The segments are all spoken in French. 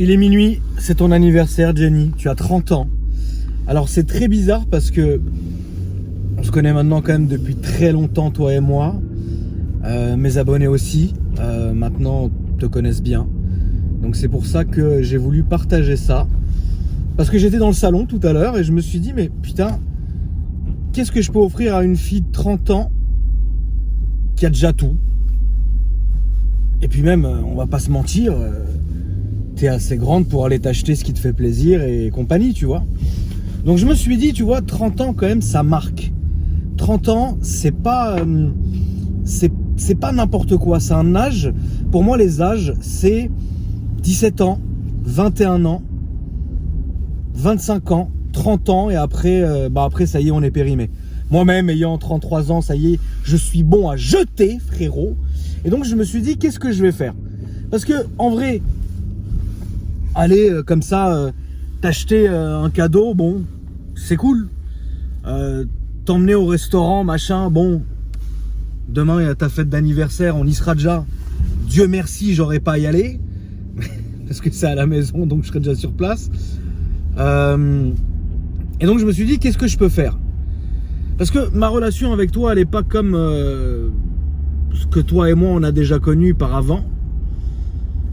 Il est minuit, c'est ton anniversaire, Jenny. Tu as 30 ans. Alors c'est très bizarre parce que on se connaît maintenant quand même depuis très longtemps, toi et moi. Mes abonnés aussi, maintenant te connaissent bien. Donc c'est pour ça que j'ai voulu partager ça. Parce que j'étais dans le salon tout à l'heure et je me suis dit, mais putain, qu'est-ce que je peux offrir à une fille de 30 ans qui a déjà tout? Et puis même, on va pas se mentir, t'es assez grande pour aller t'acheter ce qui te fait plaisir et compagnie, tu vois. Donc je me suis dit, tu vois, 30 ans quand même, ça marque. 30 ans, c'est pas n'importe quoi, c'est un âge. Pour moi, les âges, c'est 17 ans, 21 ans, 25 ans, 30 ans et après, après ça y est, on est périmé. Moi-même, ayant 33 ans, ça y est, je suis bon à jeter, frérot. Et donc, je me suis dit, qu'est-ce que je vais faire? Parce que, en vrai, aller comme ça, t'acheter un cadeau, bon, c'est cool. T'emmener au restaurant, machin, bon, demain, il y a ta fête d'anniversaire, on y sera déjà. Dieu merci, j'aurais pas à y aller. Parce que c'est à la maison, donc je serai déjà sur place. Et donc, je me suis dit, qu'est-ce que je peux faire? Parce que ma relation avec toi, elle n'est pas comme ce que toi et moi, on a déjà connu par avant.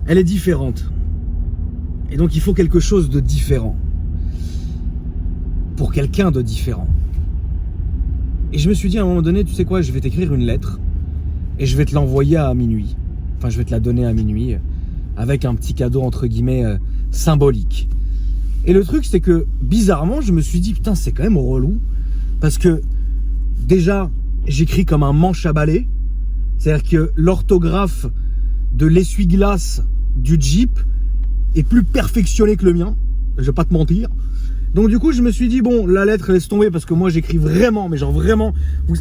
Elle est différente. Et donc, il faut quelque chose de différent. Pour quelqu'un de différent. Et je me suis dit à un moment donné, tu sais quoi, je vais t'écrire une lettre et je vais te l'envoyer à minuit. Enfin, je vais te la donner à minuit avec un petit cadeau, entre guillemets, symbolique. Et le truc, c'est que, bizarrement, je me suis dit, putain, c'est quand même relou. Parce que, déjà, j'écris comme un manche à balai. C'est-à-dire que l'orthographe de l'essuie-glace du Jeep est plus perfectionné que le mien. Je vais pas te mentir. Donc du coup, je me suis dit, bon, la lettre, laisse tomber parce que moi, j'écris vraiment, mais genre vraiment.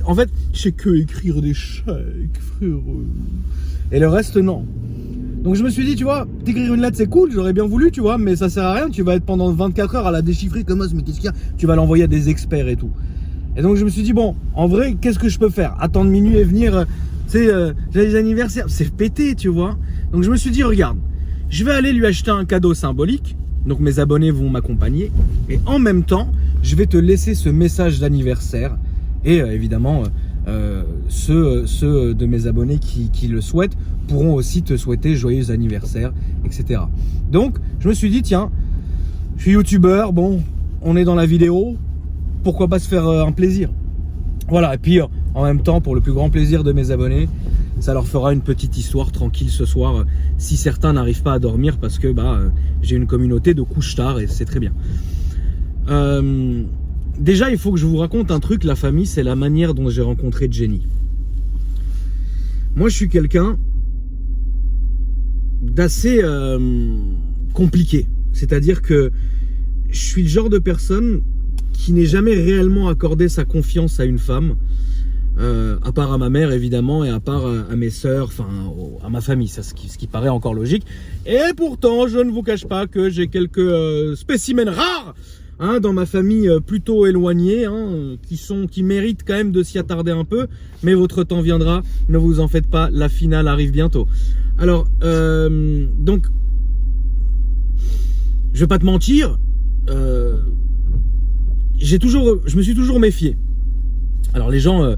En fait, je sais que écrire des chèques, frérot. Et le reste, non. Donc je me suis dit, tu vois, t'écrire une lettre, c'est cool, j'aurais bien voulu, tu vois, mais ça sert à rien. Tu vas être pendant 24 heures à la déchiffrer comme ça, mais qu'est-ce qu'il y a? Tu vas l'envoyer à des experts et tout. Et donc je me suis dit, bon, en vrai, qu'est-ce que je peux faire? Attendre minuit et venir, tu sais, j'ai des anniversaires, c'est pété, tu vois. Donc je me suis dit, regarde, je vais aller lui acheter un cadeau symbolique. Donc mes abonnés vont m'accompagner. Et en même temps, je vais te laisser ce message d'anniversaire. Et évidemment, ceux de mes abonnés qui le souhaitent pourront aussi te souhaiter joyeux anniversaire, etc. Donc je me suis dit, tiens, je suis youtubeur, bon, on est dans la vidéo, pourquoi pas se faire un plaisir? Voilà, et puis en même temps, pour le plus grand plaisir de mes abonnés, ça leur fera une petite histoire tranquille ce soir, si certains n'arrivent pas à dormir parce que j'ai une communauté de couche tard et c'est très bien. Déjà, il faut que je vous raconte un truc, la famille, c'est la manière dont j'ai rencontré Jenny. Moi, je suis quelqu'un d'assez compliqué. C'est-à-dire que je suis le genre de personne qui n'est jamais réellement accordé sa confiance à une femme, à part à ma mère évidemment et à part à mes sœurs, enfin à ma famille, ça, ce qui paraît encore logique. Et pourtant, je ne vous cache pas que j'ai quelques spécimens rares dans ma famille plutôt éloignée, qui méritent quand même de s'y attarder un peu, mais votre temps viendra, ne vous en faites pas, la finale arrive bientôt. Alors, donc, je vais pas te mentir, je me suis toujours méfié. Alors les gens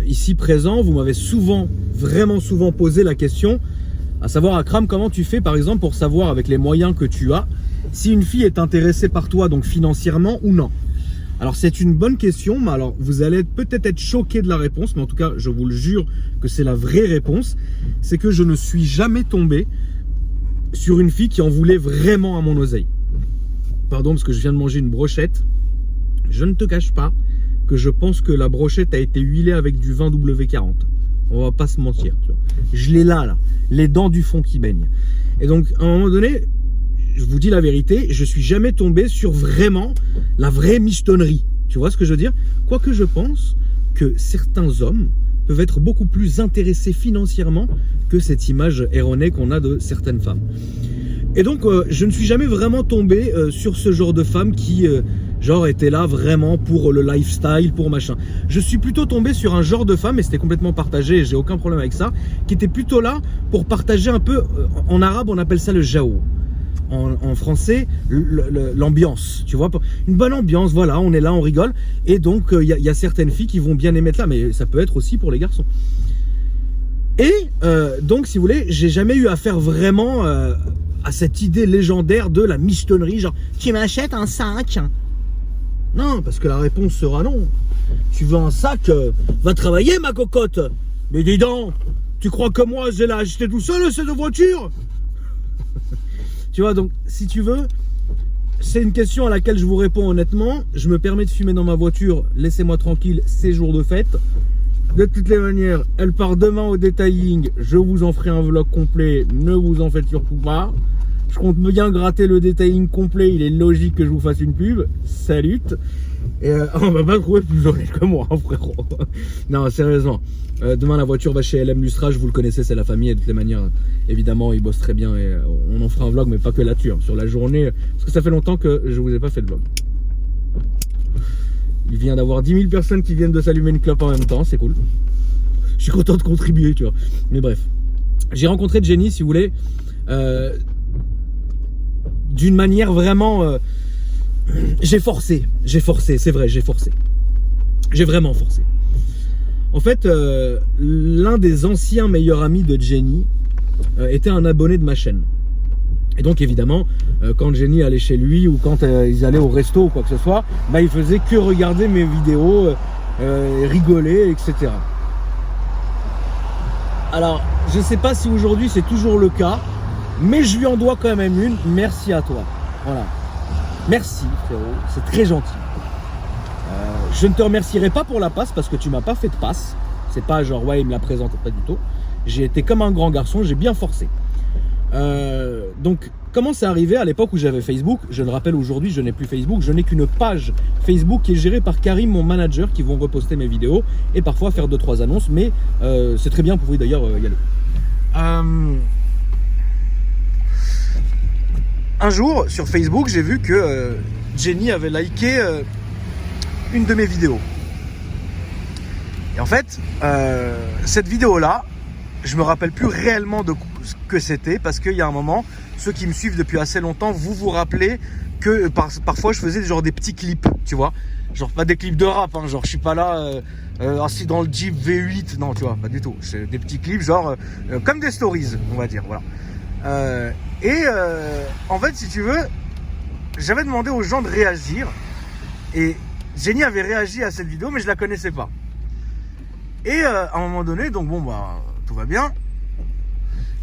ici présents, vous m'avez souvent, vraiment souvent posé la question, à savoir, Akram, comment tu fais par exemple pour savoir avec les moyens que tu as, si une fille est intéressée par toi, donc financièrement ou non? Alors c'est une bonne question, mais alors vous allez peut-être être choqué de la réponse, mais en tout cas je vous le jure que c'est la vraie réponse, c'est que je ne suis jamais tombé sur une fille qui en voulait vraiment à mon oseille. Pardon, parce que je viens de manger une brochette. Je ne te cache pas que je pense que la brochette a été huilée avec du vin W40. On va pas se mentir, tu vois. Je l'ai là, les dents du fond qui baignent. Et donc, à un moment donné, je vous dis la vérité, je suis jamais tombé sur vraiment la vraie michetonnerie. Tu vois ce que je veux dire? Quoique je pense que certains hommes peuvent être beaucoup plus intéressés financièrement que cette image erronée qu'on a de certaines femmes. Et donc, je ne suis jamais vraiment tombé sur ce genre de femme qui, genre, était là vraiment pour le lifestyle, pour machin. Je suis plutôt tombé sur un genre de femme, et c'était complètement partagé, et j'ai aucun problème avec ça, qui était plutôt là pour partager un peu, en arabe, on appelle ça le jao. en français, l'ambiance, tu vois, une bonne ambiance, voilà, on est là, on rigole, et donc il y a certaines filles qui vont bien aimer là, mais ça peut être aussi pour les garçons. Et donc, si vous voulez, j'ai jamais eu affaire vraiment à cette idée légendaire de la michetonnerie, genre, tu m'achètes un sac? Non, parce que la réponse sera non. Tu veux un sac, va travailler, ma cocotte. Mais dis donc, tu crois que moi, je l'ai acheté tout seul, cette voiture? Tu vois, donc, si tu veux, c'est une question à laquelle je vous réponds honnêtement. Je me permets de fumer dans ma voiture, laissez-moi tranquille, c'est jour de fête. De toutes les manières, elle part demain au detailing. Je vous en ferai un vlog complet, ne vous en faites surtout pas. Je compte bien gratter le detailing complet, il est logique que je vous fasse une pub. Salut. Et on va pas trouver plus honnête que moi, hein, frérot. Non, sérieusement. Demain, la voiture va chez LM Lustrage, vous le connaissez, c'est la famille. Et de toutes les manières, évidemment, ils bossent très bien. Et on en fera un vlog, mais pas que là-dessus. Hein, sur la journée, parce que ça fait longtemps que je vous ai pas fait de vlog. Il vient d'avoir 10 000 personnes qui viennent de s'allumer une clope en même temps, c'est cool. Je suis content de contribuer, tu vois. Mais bref. J'ai rencontré Jenny, si vous voulez, d'une manière vraiment... j'ai forcé, c'est vrai, j'ai forcé. J'ai vraiment forcé. En fait, l'un des anciens meilleurs amis de Jenny était un abonné de ma chaîne. Et donc évidemment, quand Jenny allait chez lui ou quand ils allaient au resto ou quoi que ce soit, bah, il faisait que regarder mes vidéos, rigoler, etc. Alors, je sais pas si aujourd'hui c'est toujours le cas, mais je lui en dois quand même une. Merci à toi. Voilà. Merci frérot, c'est très gentil. Je ne te remercierai pas pour la passe parce que tu m'as pas fait de passe. C'est pas genre ouais il me la présente, pas du tout. J'ai été comme un grand garçon, j'ai bien forcé. Donc comment c'est arrivé à l'époque où j'avais Facebook? Je le rappelle, aujourd'hui je n'ai plus Facebook, je n'ai qu'une page Facebook qui est gérée par Karim, mon manager, qui vont reposter mes vidéos et parfois faire 2-3 annonces, mais c'est très bien, vous pouvez d'ailleurs y aller. Un jour sur Facebook j'ai vu que Jenny avait liké une de mes vidéos. Et en fait cette vidéo là, je me rappelle plus réellement de ce que c'était, parce qu'il y a un moment, ceux qui me suivent depuis assez longtemps, vous vous rappelez que parfois je faisais genre des petits clips, tu vois, genre pas des clips de rap, hein, genre je suis pas là assis dans le Jeep V8, non, tu vois, pas du tout, c'est des petits clips genre comme des stories, on va dire, voilà. En fait, si tu veux, j'avais demandé aux gens de réagir et Jenny avait réagi à cette vidéo, mais je la connaissais pas. Et à un moment donné, donc bon bah tout va bien.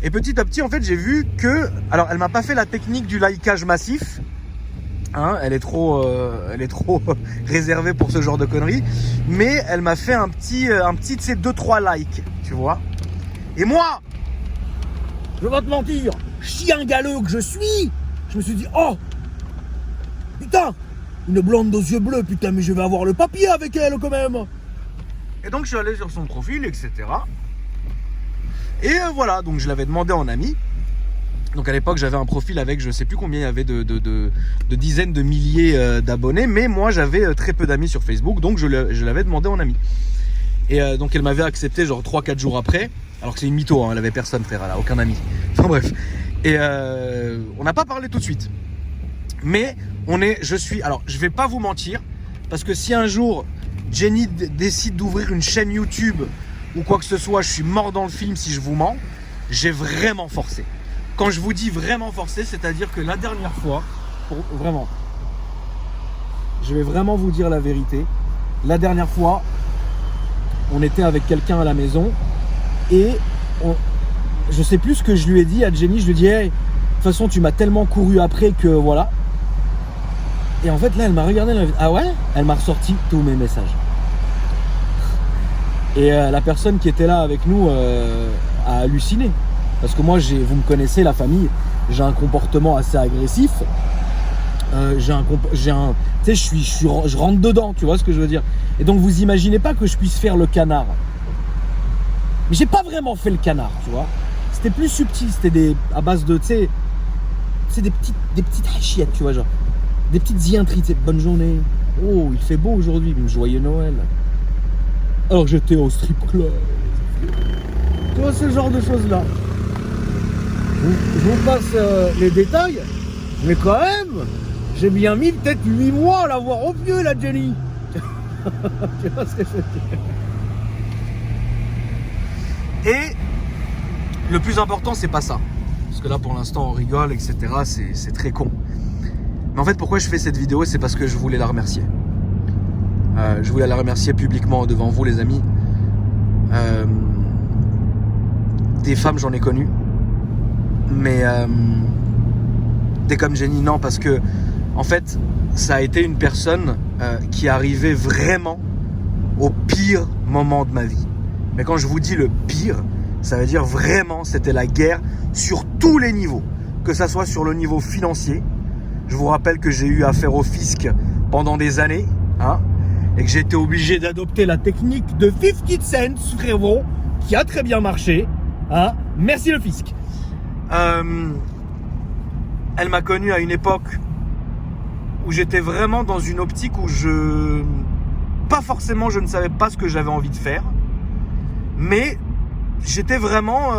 Et petit à petit, en fait, j'ai vu que... Alors, elle m'a pas fait la technique du likeage massif. Hein, elle est trop réservée pour ce genre de conneries. Mais elle m'a fait un petit de ces 2-3 likes, tu vois. Et moi, je vais pas te mentir, chien galeux que je suis, je me suis dit, oh, putain, une blonde aux yeux bleus, putain, mais je vais avoir le papier avec elle quand même. Et donc, je suis allé sur son profil, etc. Et voilà, donc je l'avais demandé en ami. Donc à l'époque j'avais un profil avec je sais plus combien il y avait de dizaines de milliers d'abonnés, mais moi j'avais très peu d'amis sur Facebook, donc je l'avais demandé en ami. Et donc elle m'avait accepté genre 3-4 jours après, alors que c'est une mytho, hein, elle avait personne frère, elle a aucun ami. Enfin bref. Et on n'a pas parlé tout de suite. Mais alors je vais pas vous mentir, parce que si un jour Jenny décide d'ouvrir une chaîne YouTube ou quoi que ce soit, je suis mort dans le film si je vous mens. J'ai vraiment forcé. Quand je vous dis vraiment forcé, c'est-à-dire que la dernière fois, vraiment, je vais vraiment vous dire la vérité. La dernière fois, on était avec quelqu'un à la maison et je sais plus ce que je lui ai dit à Jenny. Je lui ai dit, hey, de toute façon, tu m'as tellement couru après que voilà. Et en fait, là, elle m'a regardé, elle m'a dit, ah ouais? Elle m'a ressorti tous mes messages. Et la personne qui était là avec nous a halluciné. Parce que moi, vous me connaissez, la famille, j'ai un comportement assez agressif. Tu sais, je rentre dedans, tu vois ce que je veux dire. Et donc, vous imaginez pas que je puisse faire le canard. Mais j'ai pas vraiment fait le canard, tu vois. C'était plus subtil, c'était à base de, tu sais, des petites hachiettes, tu vois, genre. Des petites zienteries, tu sais, bonne journée. Oh, il fait beau aujourd'hui, joyeux Noël. Alors j'étais au strip club. Tu vois, ce genre de choses là. Je vous passe les détails. Mais quand même, j'ai bien mis peut-être 8 mois à la voir au mieux, la Jenny. Tu vois ce que je veux dire? Et le plus important, c'est pas ça. Parce que là, pour l'instant, on rigole, etc. C'est très con. Mais en fait, pourquoi je fais cette vidéo? C'est parce que je voulais la remercier. Je voulais la remercier publiquement devant vous, les amis. Des femmes, j'en ai connu. Mais des comme Jenny, non. Parce que, en fait, ça a été une personne qui arrivait vraiment au pire moment de ma vie. Mais quand je vous dis le pire, ça veut dire vraiment, c'était la guerre sur tous les niveaux. Que ça soit sur le niveau financier. Je vous rappelle que j'ai eu affaire au fisc pendant des années. Hein, et que j'ai été obligé d'adopter la technique de 50 cents, frérot, qui a très bien marché. Hein, merci le fisc. Elle m'a connu à une époque où j'étais vraiment dans une optique où je ne savais pas ce que j'avais envie de faire. Mais j'étais vraiment...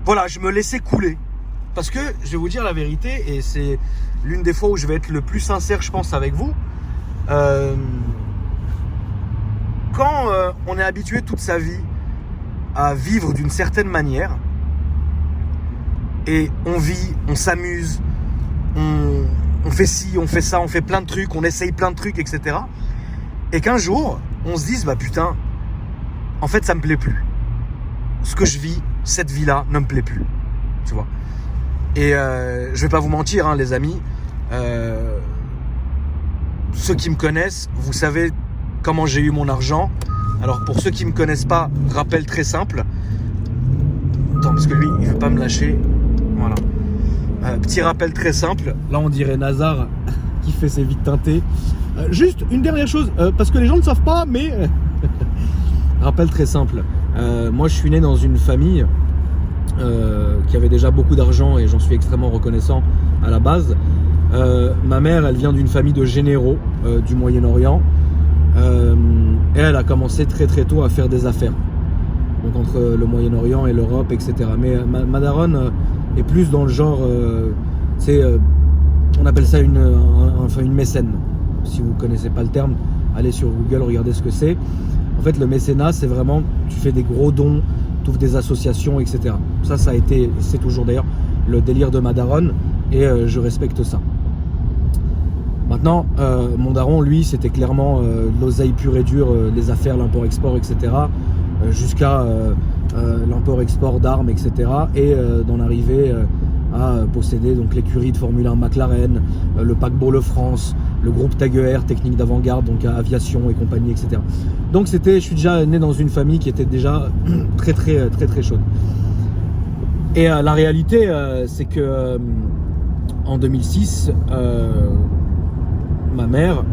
voilà, je me laissais couler. Parce que, je vais vous dire la vérité, et c'est l'une des fois où je vais être le plus sincère, je pense, avec vous. Quand on est habitué toute sa vie à vivre d'une certaine manière, et on vit, on s'amuse, on fait ci, on fait ça, on fait plein de trucs, on essaye plein de trucs, etc. Et qu'un jour, on se dise, bah putain, en fait, ça me plaît plus. Ce que je vis, cette vie-là, ne me plaît plus. Tu vois. Et je vais pas vous mentir, hein, les amis. Ceux qui me connaissent, vous savez comment j'ai eu mon argent. Alors pour ceux qui me connaissent pas, rappel très simple. Attends, parce que lui, il veut pas me lâcher. Voilà. Petit rappel très simple. Là, on dirait Nazar qui fait ses vies teintées. Juste une dernière chose, parce que les gens ne savent pas, mais rappel très simple. Moi, je suis né dans une famille qui avait déjà beaucoup d'argent et j'en suis extrêmement reconnaissant à la base. Ma mère, elle vient d'une famille de généraux du Moyen-Orient et elle a commencé très très tôt à faire des affaires. Donc entre le Moyen-Orient et l'Europe, etc. Mais ma daronne est plus dans le genre, on appelle ça une mécène. Si vous ne connaissez pas le terme, allez sur Google, regardez ce que c'est. En fait, le mécénat, c'est vraiment, tu fais des gros dons, tu ouvres des associations, etc. Ça a été, c'est toujours d'ailleurs le délire de ma daronne et je respecte ça. Maintenant, mon daron, lui, c'était clairement l'oseille pure et dure, les affaires, l'import-export, etc. Jusqu'à l'import-export d'armes, etc. Et d'en arriver à posséder donc l'écurie de Formule 1 McLaren, le paquebot Le France, le groupe Taguer, technique d'avant-garde, donc aviation et compagnie, etc. Donc je suis déjà né dans une famille qui était déjà très chaude. Et la réalité, c'est que en 2006, ma mère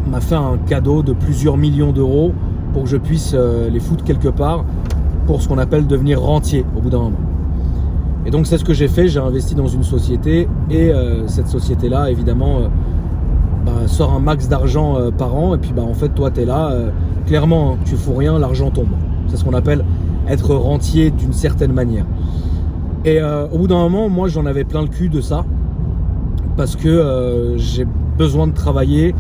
m'a fait un cadeau de plusieurs millions d'euros pour que je puisse les foutre quelque part pour ce qu'on appelle devenir rentier au bout d'un moment. Et donc c'est ce que j'ai fait, j'ai investi dans une société et cette société-là, évidemment, sort un max d'argent par an et puis en fait toi tu es là, clairement hein, tu fous rien, l'argent tombe. C'est ce qu'on appelle être rentier d'une certaine manière. Et au bout d'un moment, moi j'en avais plein le cul de ça parce que j'ai besoin de travailler,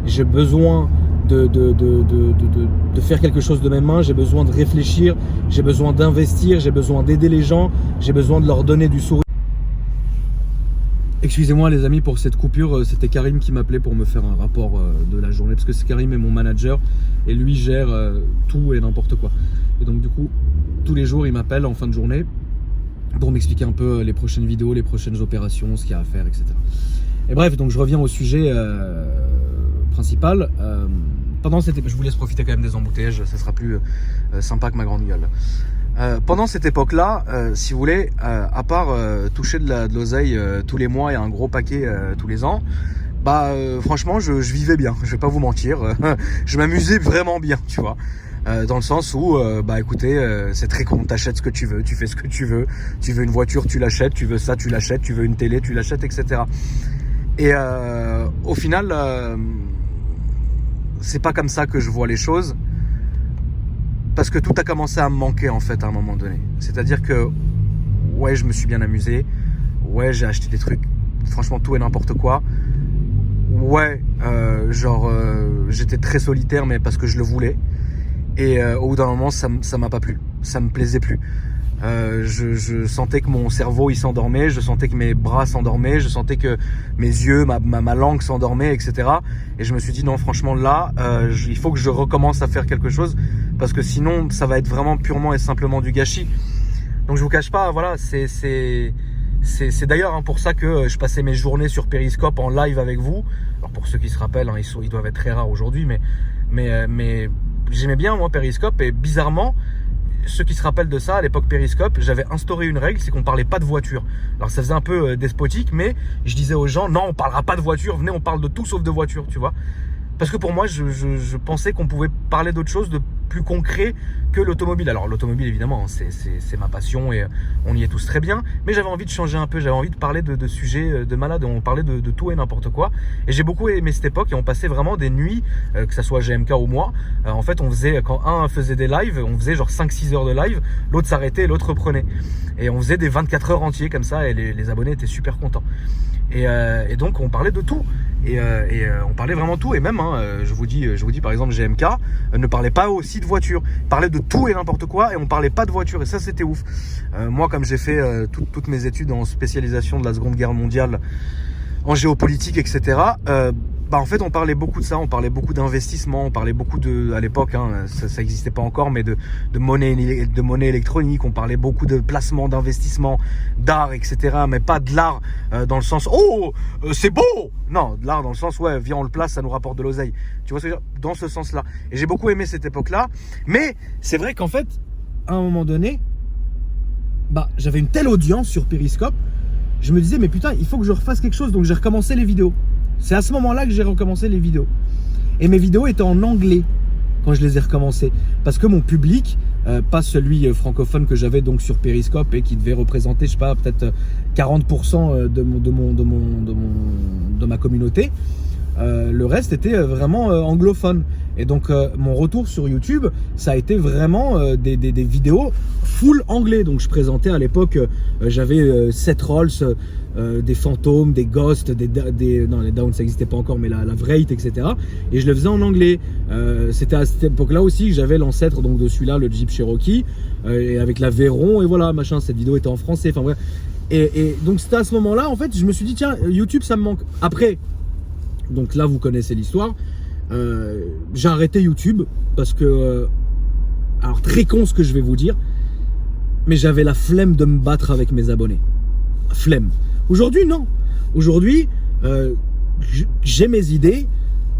j'ai besoin de faire quelque chose de mes mains, j'ai besoin de réfléchir, j'ai besoin d'investir, j'ai besoin d'aider les gens, j'ai besoin de leur donner du sourire. Excusez-moi les amis pour cette coupure, c'était Karim qui m'appelait pour me faire un rapport de la journée, parce que Karim est mon manager et lui gère tout et n'importe quoi. Et donc du coup, tous les jours il m'appelle en fin de journée pour m'expliquer un peu les prochaines vidéos, les prochaines opérations, ce qu'il y a à faire, etc. Et bref, donc je reviens au sujet principal. Je vous laisse profiter quand même des embouteillages, ça sera plus sympa que ma grande gueule. Pendant cette époque-là, si vous voulez, à part toucher de l'oseille tous les mois et un gros paquet tous les ans, franchement, je vivais bien, je vais pas vous mentir. Je m'amusais vraiment bien, tu vois. Dans le sens où, écoutez, c'est très con, t'achètes ce que tu veux, tu fais ce que tu veux une voiture, tu l'achètes, tu veux ça, tu l'achètes, tu veux une télé, tu l'achètes, etc. Et au final, c'est pas comme ça que je vois les choses, parce que tout a commencé à me manquer en fait à un moment donné. C'est-à-dire que, ouais, je me suis bien amusé, ouais, j'ai acheté des trucs, franchement tout et n'importe quoi. Ouais, j'étais très solitaire, mais parce que je le voulais. Et au bout d'un moment, ça m'a pas plu, ça me plaisait plus. Je sentais que mon cerveau il s'endormait, je sentais que mes bras s'endormaient, je sentais que mes yeux, ma langue s'endormait, etc. Et je me suis dit non, franchement là, il faut que je recommence à faire quelque chose parce que sinon ça va être vraiment purement et simplement du gâchis. Donc je vous cache pas, voilà, c'est d'ailleurs pour ça que je passais mes journées sur Periscope en live avec vous. Alors pour ceux qui se rappellent, ils doivent être très rares aujourd'hui, mais j'aimais bien moi Periscope et bizarrement. Ceux qui se rappellent de ça, à l'époque Periscope, j'avais instauré une règle, c'est qu'on parlait pas de voiture. Alors ça faisait un peu despotique, mais je disais aux gens, non, on parlera pas de voiture, venez, on parle de tout sauf de voiture, tu vois. Parce que pour moi, je pensais qu'on pouvait parler d'autre chose, de plus concret que l'automobile. Alors l'automobile, évidemment, c'est ma passion et on y est tous très bien. Mais j'avais envie de changer un peu, j'avais envie de parler de sujets de malades. On parlait de tout et n'importe quoi. Et j'ai beaucoup aimé cette époque et on passait vraiment des nuits, que ça soit GMK ou moi. En fait, on faisait, quand un faisait des lives, on faisait genre 5-6 heures de live, l'autre s'arrêtait et l'autre reprenait. Et on faisait des 24 heures entiers comme ça et les abonnés étaient super contents. Et donc on parlait de tout et on parlait vraiment tout et même je vous dis par exemple GMK ne parlait pas aussi de voiture, parlait de tout et n'importe quoi et on parlait pas de voiture et ça c'était ouf. Moi comme j'ai fait toutes mes études en spécialisation de la Seconde Guerre mondiale en géopolitique etc. En fait on parlait beaucoup de ça, on parlait beaucoup d'investissement, on parlait beaucoup à l'époque ça n'existait pas encore mais de monnaie électronique, on parlait beaucoup de placement, d'investissement, d'art etc. mais pas de l'art dans le sens c'est beau, non, de l'art dans le sens ouais viens on le place, ça nous rapporte de l'oseille, tu vois ce que je veux dire, dans ce sens là. Et j'ai beaucoup aimé cette époque là, mais c'est vrai qu'en fait à un moment donné j'avais une telle audience sur Periscope, je me disais mais putain il faut que je refasse quelque chose, donc j'ai recommencé les vidéos. C'est à ce moment-là que j'ai recommencé les vidéos. Et mes vidéos étaient en anglais quand je les ai recommencées. Parce que mon public, pas celui francophone que j'avais donc sur Periscope et qui devait représenter, je sais pas, peut-être 40% de ma communauté, le reste était vraiment anglophone. Et donc mon retour sur YouTube, ça a été vraiment des vidéos full anglais. Donc je présentais à l'époque, j'avais 7 rolls, des fantômes, des ghosts, non les downs ça n'existait pas encore, mais la Wraith, etc. Et je le faisais en anglais. C'était à cette époque-là aussi que j'avais l'ancêtre donc de celui-là, le Jeep Cherokee, et avec la Veyron et voilà machin. Cette vidéo était en français. Enfin bref. Et donc c'était à ce moment-là en fait, je me suis dit tiens YouTube ça me manque. Après, donc là vous connaissez l'histoire. J'ai arrêté YouTube parce que alors très con ce que je vais vous dire, mais j'avais la flemme de me battre avec mes abonnés. Flemme. Aujourd'hui non. Aujourd'hui j'ai mes idées.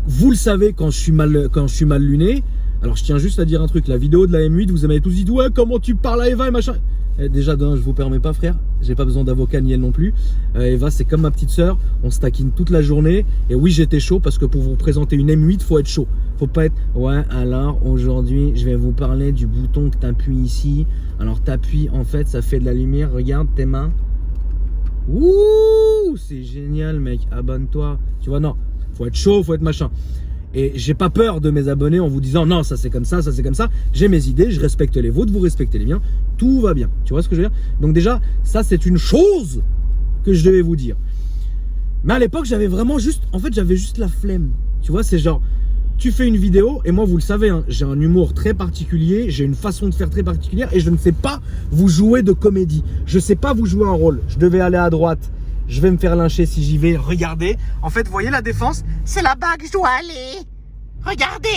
Vous le savez quand je suis mal luné. Alors je tiens juste à dire un truc. La vidéo de la M8, vous m'avez tous dit ouais comment tu parles à Eva et machin. Déjà d'un, je vous permets pas frère, j'ai pas besoin d'avocat ni elle non plus. Eva c'est comme ma petite sœur, on se taquine toute la journée. Et oui j'étais chaud parce que pour vous présenter une M8 faut être chaud. Faut pas être ouais alors aujourd'hui je vais vous parler du bouton que tu appuies ici. Alors t'appuies en fait ça fait de la lumière, regarde tes mains. Ouh c'est génial mec, abonne-toi. Tu vois non, faut être chaud, faut être machin. Et j'ai pas peur de mes abonnés en vous disant non ça c'est comme ça c'est comme ça. J'ai mes idées, je respecte les vôtres, vous respectez les miens, tout va bien. Tu vois ce que je veux dire? Donc déjà ça c'est une chose que je devais vous dire. Mais à l'époque j'avais vraiment juste, en fait j'avais juste la flemme. Tu vois c'est genre tu fais une vidéo et moi vous le savez j'ai un humour très particulier, j'ai une façon de faire très particulière et je ne sais pas vous jouer de comédie. Je sais pas vous jouer un rôle. Je devais aller à droite. Je vais me faire lyncher si j'y vais. Regardez. En fait, vous voyez la défense? C'est là-bas que je dois aller. Regardez.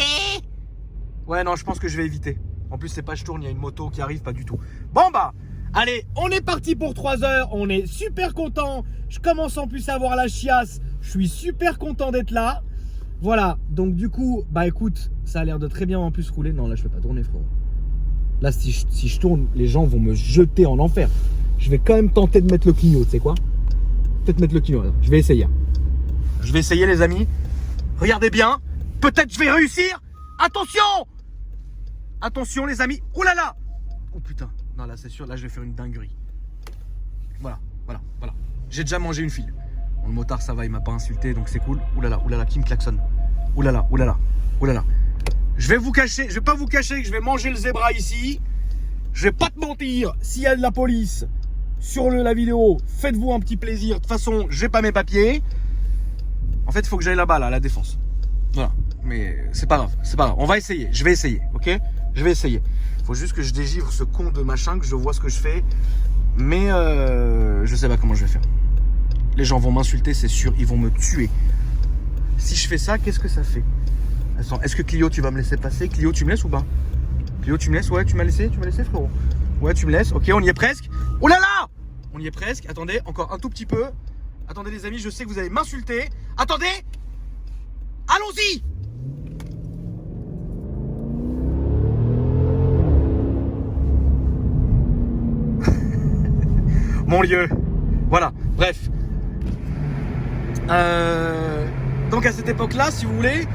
Ouais, non, je pense que je vais éviter. En plus, c'est pas je tourne, il y a une moto qui arrive, pas du tout. Bon, allez, on est parti pour 3 heures. On est super content. Je commence en plus à avoir la chiasse. Je suis super content d'être là. Voilà. Donc, du coup, écoute, ça a l'air de très bien en plus rouler. Non, là, je vais pas tourner, frérot. Là, si je tourne, les gens vont me jeter en enfer. Je vais quand même tenter de mettre le clignot, tu sais quoi? Peut-être mettre le clignot. Je vais essayer. Je vais essayer les amis. Regardez bien. Peut-être je vais réussir. Attention. Attention les amis. Oh là là. Oh putain. Non là c'est sûr. Là je vais faire une dinguerie. Voilà. J'ai déjà mangé une file. Bon, le motard ça va. Il m'a pas insulté donc c'est cool. Ouh là là. Qui me klaxonne? Ouh là là. Je vais pas vous cacher que je vais manger le zébra ici. Je vais pas te mentir. S'il y a de la police, sur la vidéo, faites-vous un petit plaisir. De toute façon, j'ai pas mes papiers. En fait, il faut que j'aille là-bas, là, à la défense. Voilà. Mais c'est pas grave, c'est pas grave. On va essayer. Je vais essayer, ok? Je vais essayer. Il faut juste que je dégivre ce con de machin, que je vois ce que je fais. Mais je sais pas comment je vais faire. Les gens vont m'insulter, c'est sûr. Ils vont me tuer. Si je fais ça, qu'est-ce que ça fait? Attends, est-ce que Clio, tu vas me laisser passer? Clio, tu me laisses ou pas? Clio, tu me laisses? Ouais, tu m'as laissé? Tu m'as laissé, frérot? Ouais, tu me laisses. Ok, on y est presque. Oh là là! On y est presque. Attendez, encore un tout petit peu. Attendez, les amis, je sais que vous allez m'insulter. Attendez! Allons-y! Mon lieu. Voilà, bref. Donc à cette époque-là, si vous voulez,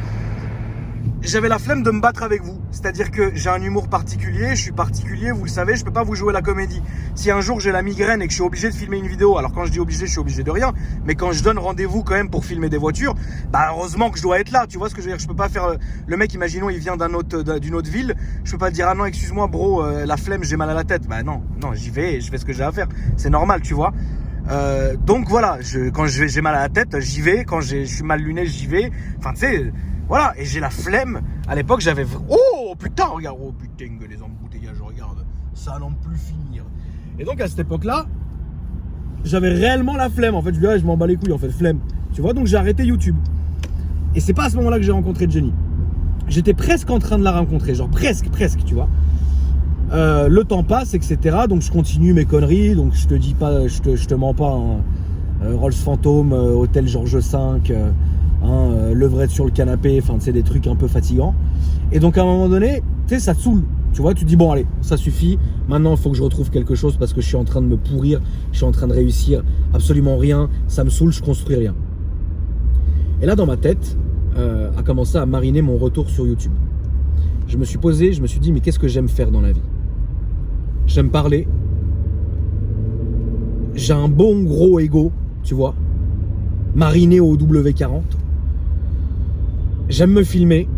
j'avais la flemme de me battre avec vous. C'est-à-dire que j'ai un humour particulier, je suis particulier, vous le savez, je peux pas vous jouer la comédie. Si un jour j'ai la migraine et que je suis obligé de filmer une vidéo, alors quand je dis obligé, je suis obligé de rien, mais quand je donne rendez-vous quand même pour filmer des voitures, bah heureusement que je dois être là, tu vois ce que je veux dire? Je peux pas faire, le mec, imaginons, il vient d'une autre ville, je peux pas dire, ah non, excuse-moi bro, la flemme, j'ai mal à la tête. Bah non, j'y vais, je fais ce que j'ai à faire, c'est normal, tu vois. Donc voilà, quand j'ai mal à la tête, j'y vais, quand je suis mal luné, j'y vais, enfin tu sais... Voilà, et j'ai la flemme. À l'époque, j'avais... Oh putain, regarde. Oh putain, que les embouteillages, regarde. Ça n'en plus finir. Et donc, à cette époque-là, j'avais réellement la flemme. En fait, je m'en bats les couilles, en fait, flemme. Tu vois, donc j'ai arrêté YouTube. Et c'est pas à ce moment-là que j'ai rencontré Jenny. J'étais presque en train de la rencontrer. Genre presque, tu vois. Le temps passe, etc. Donc, je continue mes conneries. Donc, je te dis pas, je te mens pas. Hein. Rolls Phantom, Hôtel Georges V... levrette sur le canapé, enfin tu sais, des trucs un peu fatigants. Et donc à un moment donné, tu sais, ça te saoule. Tu vois, tu te dis bon allez, ça suffit. Maintenant il faut que je retrouve quelque chose parce que je suis en train de me pourrir, je suis en train de réussir absolument rien, ça me saoule, je construis rien. Et là dans ma tête a commencé à mariner mon retour sur YouTube. Je me suis posé, je me suis dit mais qu'est-ce que j'aime faire dans la vie? J'aime parler. J'ai un bon gros ego, tu vois, mariné au W40. J'aime me filmer,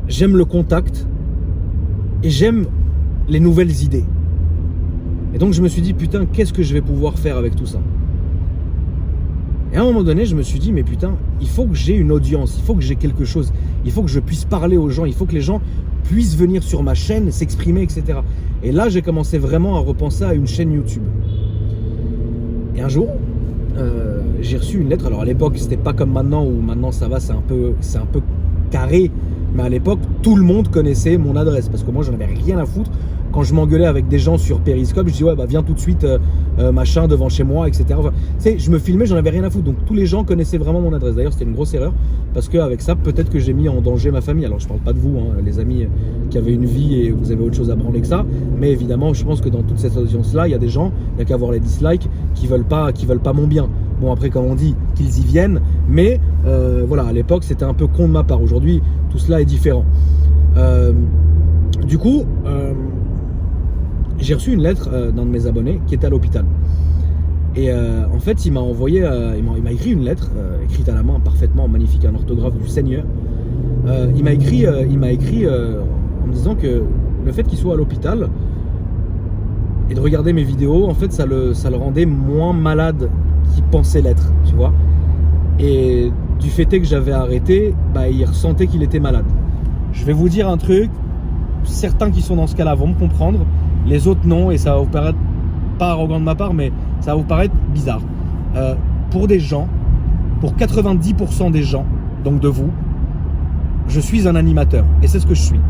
j'aime le contact et j'aime les nouvelles idées. Et donc je me suis dit putain, qu'est-ce que je vais pouvoir faire avec tout ça? Et à un moment donné, je me suis dit mais putain, il faut que j'ai une audience, il faut que j'ai quelque chose, il faut que je puisse parler aux gens, il faut que les gens puissent venir sur ma chaîne, s'exprimer, etc. Et là, j'ai commencé vraiment à repenser à une chaîne YouTube. Et un jour, j'ai reçu une lettre. Alors à l'époque c'était pas comme maintenant où maintenant ça va, c'est un peu carré, mais à l'époque tout le monde connaissait mon adresse parce que moi j'en avais rien à foutre. Quand je m'engueulais avec des gens sur Periscope, je dis ouais bah viens tout de suite machin devant chez moi, etc. Enfin, tu sais, je me filmais, j'en avais rien à foutre, donc tous les gens connaissaient vraiment mon adresse. D'ailleurs c'était une grosse erreur parce qu'avec ça peut-être que j'ai mis en danger ma famille. Alors je parle pas de vous, hein, les amis qui avaient une vie et vous avez autre chose à branler que ça, mais évidemment je pense que dans toute cette audience là il y a des gens, il n'y a qu'à voir les dislikes, qui veulent pas mon bien. Bon après comme on dit, qu'ils y viennent, mais voilà, à l'époque c'était un peu con de ma part. Aujourd'hui tout cela est différent. Du coup j'ai reçu une lettre d'un de mes abonnés qui était à l'hôpital. Et en fait il m'a envoyé, il m'a écrit une lettre écrite à la main, parfaitement magnifique, un orthographe du Seigneur. Il m'a écrit en me disant que le fait qu'il soit à l'hôpital et de regarder mes vidéos, en fait ça le rendait moins malade qu'il pensait l'être, tu vois. Et du fait que j'avais arrêté, bah, il ressentait qu'il était malade. Je vais vous dire un truc, certains qui sont dans ce cas-là vont me comprendre, les autres non, et ça va vous paraître pas arrogant de ma part, mais ça va vous paraître bizarre. Pour des gens, pour 90% des gens, donc de vous, je suis un animateur, et c'est ce que je suis.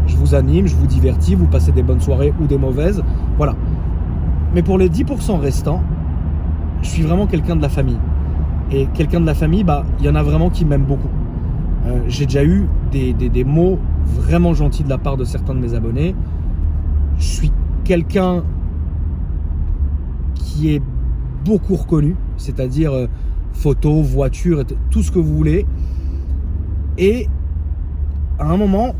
Je vous anime, je vous divertis, vous passez des bonnes soirées ou des mauvaises, voilà. Mais pour les 10% restants, je suis vraiment quelqu'un de la famille. Et quelqu'un de la famille, bah, il y en a vraiment qui m'aiment beaucoup. J'ai déjà eu des mots vraiment gentils de la part de certains de mes abonnés. Je suis quelqu'un qui est beaucoup reconnu, c'est-à-dire photos, voitures, tout ce que vous voulez. Et à un moment,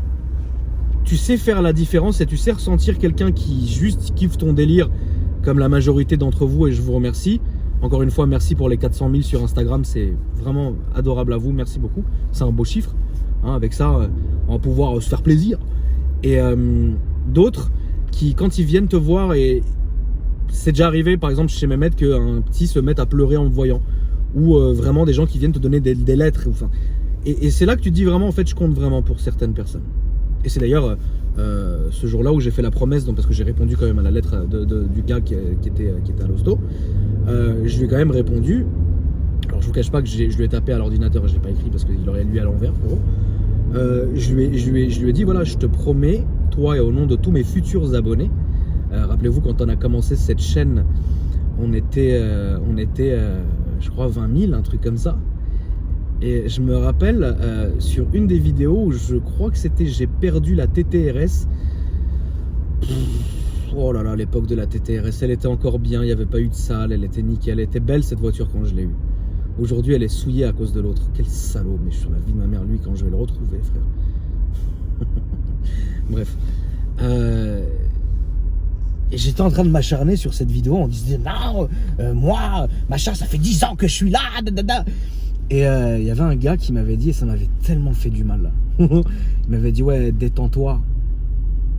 tu sais faire la différence et tu sais ressentir quelqu'un qui juste kiffe ton délire, comme la majorité d'entre vous, et je vous remercie. Encore une fois, merci pour les 400 000 sur Instagram, c'est vraiment adorable à vous, merci beaucoup. C'est un beau chiffre, hein, avec ça, on va pouvoir se faire plaisir. Et d'autres qui, quand ils viennent te voir, et c'est déjà arrivé, par exemple, chez Mehmet, qu'un petit se mette à pleurer en me voyant. Ou vraiment des gens qui viennent te donner des lettres. Enfin, et c'est là que tu te dis vraiment, en fait, je compte vraiment pour certaines personnes. Et c'est d'ailleurs ce jour-là où j'ai fait la promesse, donc, parce que j'ai répondu quand même à la lettre du gars qui était à l'hosto. Je lui ai quand même répondu. Alors je vous cache pas que je lui ai tapé à l'ordinateur, je l'ai pas écrit parce qu'il aurait lu à l'envers, frérot. Je lui ai dit, voilà, je te promets, toi et au nom de tous mes futurs abonnés, rappelez-vous quand on a commencé cette chaîne, on était je crois 20 000, un truc comme ça. Et je me rappelle sur une des vidéos où je crois que c'était j'ai perdu la TTRS. Oh là là, l'époque de la TTRS, elle était encore bien, il n'y avait pas eu de sale, elle était nickel, elle était belle cette voiture quand je l'ai eue. Aujourd'hui, elle est souillée à cause de l'autre. Quel salaud, mais sur la vie de ma mère, lui, quand je vais le retrouver, frère. Bref. Et j'étais en train de m'acharner sur cette vidéo. On disait, non, moi, machin, ça fait 10 ans que je suis là. Et il y avait un gars qui m'avait dit, et ça m'avait tellement fait du mal, là. Il m'avait dit, ouais, détends-toi.